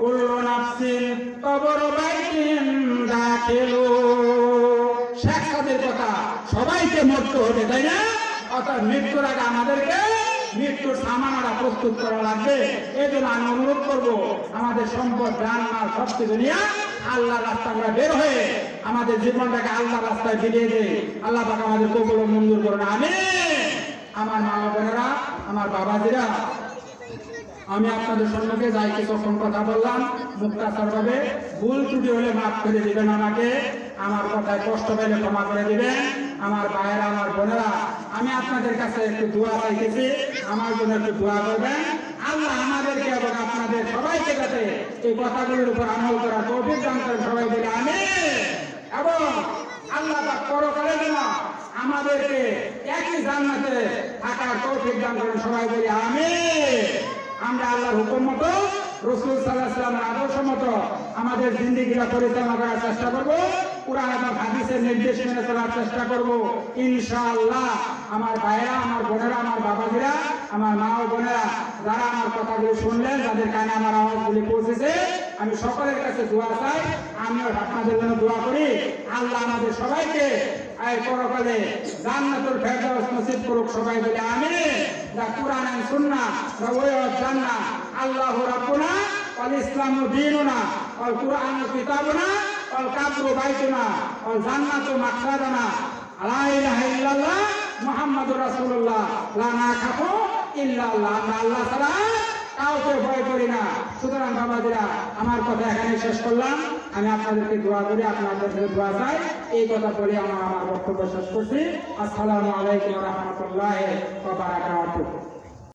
কুল্লু নাফসিন কবর বাইতিন দাখিলু। শেখ সাদের কথা, সবাইকে মরতে হবে, তাই না? অর্থাৎ মৃত্যুর আগে আমাদেরকে মৃত্যুর সামানাটা প্রস্তুত করা লাগবে। এই জন্য আমি অনুরোধ করবো, আমাদের সম্পদ, জান মাল সবকিছু নিয়ে আল্লাহ রাস্তা আমরা বের হয়ে আমাদের জীবনটাকে আল্লাহ রাস্তায় ফিরিয়ে দেয়। আল্লাহ পাক আমাদের কবুল ও মঞ্জুর করুন, আমিন। আমার মা বোনেরা, আমার বাবাজিরা, আমি আপনাদের সম্মুখে যাই কিছুক্ষণ কথা বললাম, মুক্তাসর ভাবে ভুল ত্রুটি হলে মাফ করে দিবেন আমাকে, আমার কথায় কষ্ট পেলে ক্ষমা করে দিবেন। আমার ভাইয়েরা, আমার বোনেরা, আমি আপনাদের কাছে একটু দোয়া চাইতেছি, আমার জন্য একটু দোয়া করবেন। আল্লাহ আমাদেরকে এবং আপনাদের সবাইকে যাতে এই কথাগুলোর উপর আমল করার তৌফিক দান করেন, সবাই বলে আমিন। এবং আল্লাহ পাক পরকালে যেন আমাদেরকে একই জান্নাতে থাকার তৌফিক দান করেন, সবাই বলে আমিন। আমরা আল্লাহর হুকুম মতো, রাসূল সাল্লাল্লাহু আলাইহি ওয়াসাল্লামের আদর্শ মতো আমাদের জিন্দেগিটা পরিচালনা করার চেষ্টা করব, কুরআন এবং হাদিসের নির্দেশ মেনে চলার চেষ্টা করব ইনশাআল্লাহ। আমার ভাইয়েরা, আমার বোনেরা, আমার বাবাজিরা, আমার মা ও বোনেরা, যারা আমার কথাগুলো শুনলেন, যাদের কানে আমার আওয়াজগুলি পৌঁছেছে, আমি সকলের কাছে দোয়া চাই, আমিও আপনাদের জন্য দোয়া করি। আল্লাহ আমাদের সবাইকে এই পরকালে জান্নাতুল ফেরদাউস নসিব করুক, সবাই বলে আমিন। দা কুরআন and Sunnah the way of জান্নাহ, আল্লাহু রাব্বুনা ওয়াল ইসলামু দীনুনা ওয়াল কুরআনু কিতাবুনা ওয়াল কাবরু বাইতুনা ওয়াল জান্নাতু মাকসাদানা, লা ইলাহা ইল্লাল্লাহ মুহাম্মাদুর রাসূলুল্লাহ, লা নাখাফু ইল্লাল্লাহ। আমরা আল্লাহ ছাড়া কাউকে ভয় করি না। সুতরাং বাবাজিরা, আমার কথা এখানে শেষ করলাম। আমি আপনাদেরকে দোয়া করি, আপনাদের দোয়া চাই, এই কথা বলে আমার বক্তব্য শেষ করছি। আসসালামু আলাইকুম ওয়া রাহমাতুল্লাহি ওয়া বারাকাতুহু।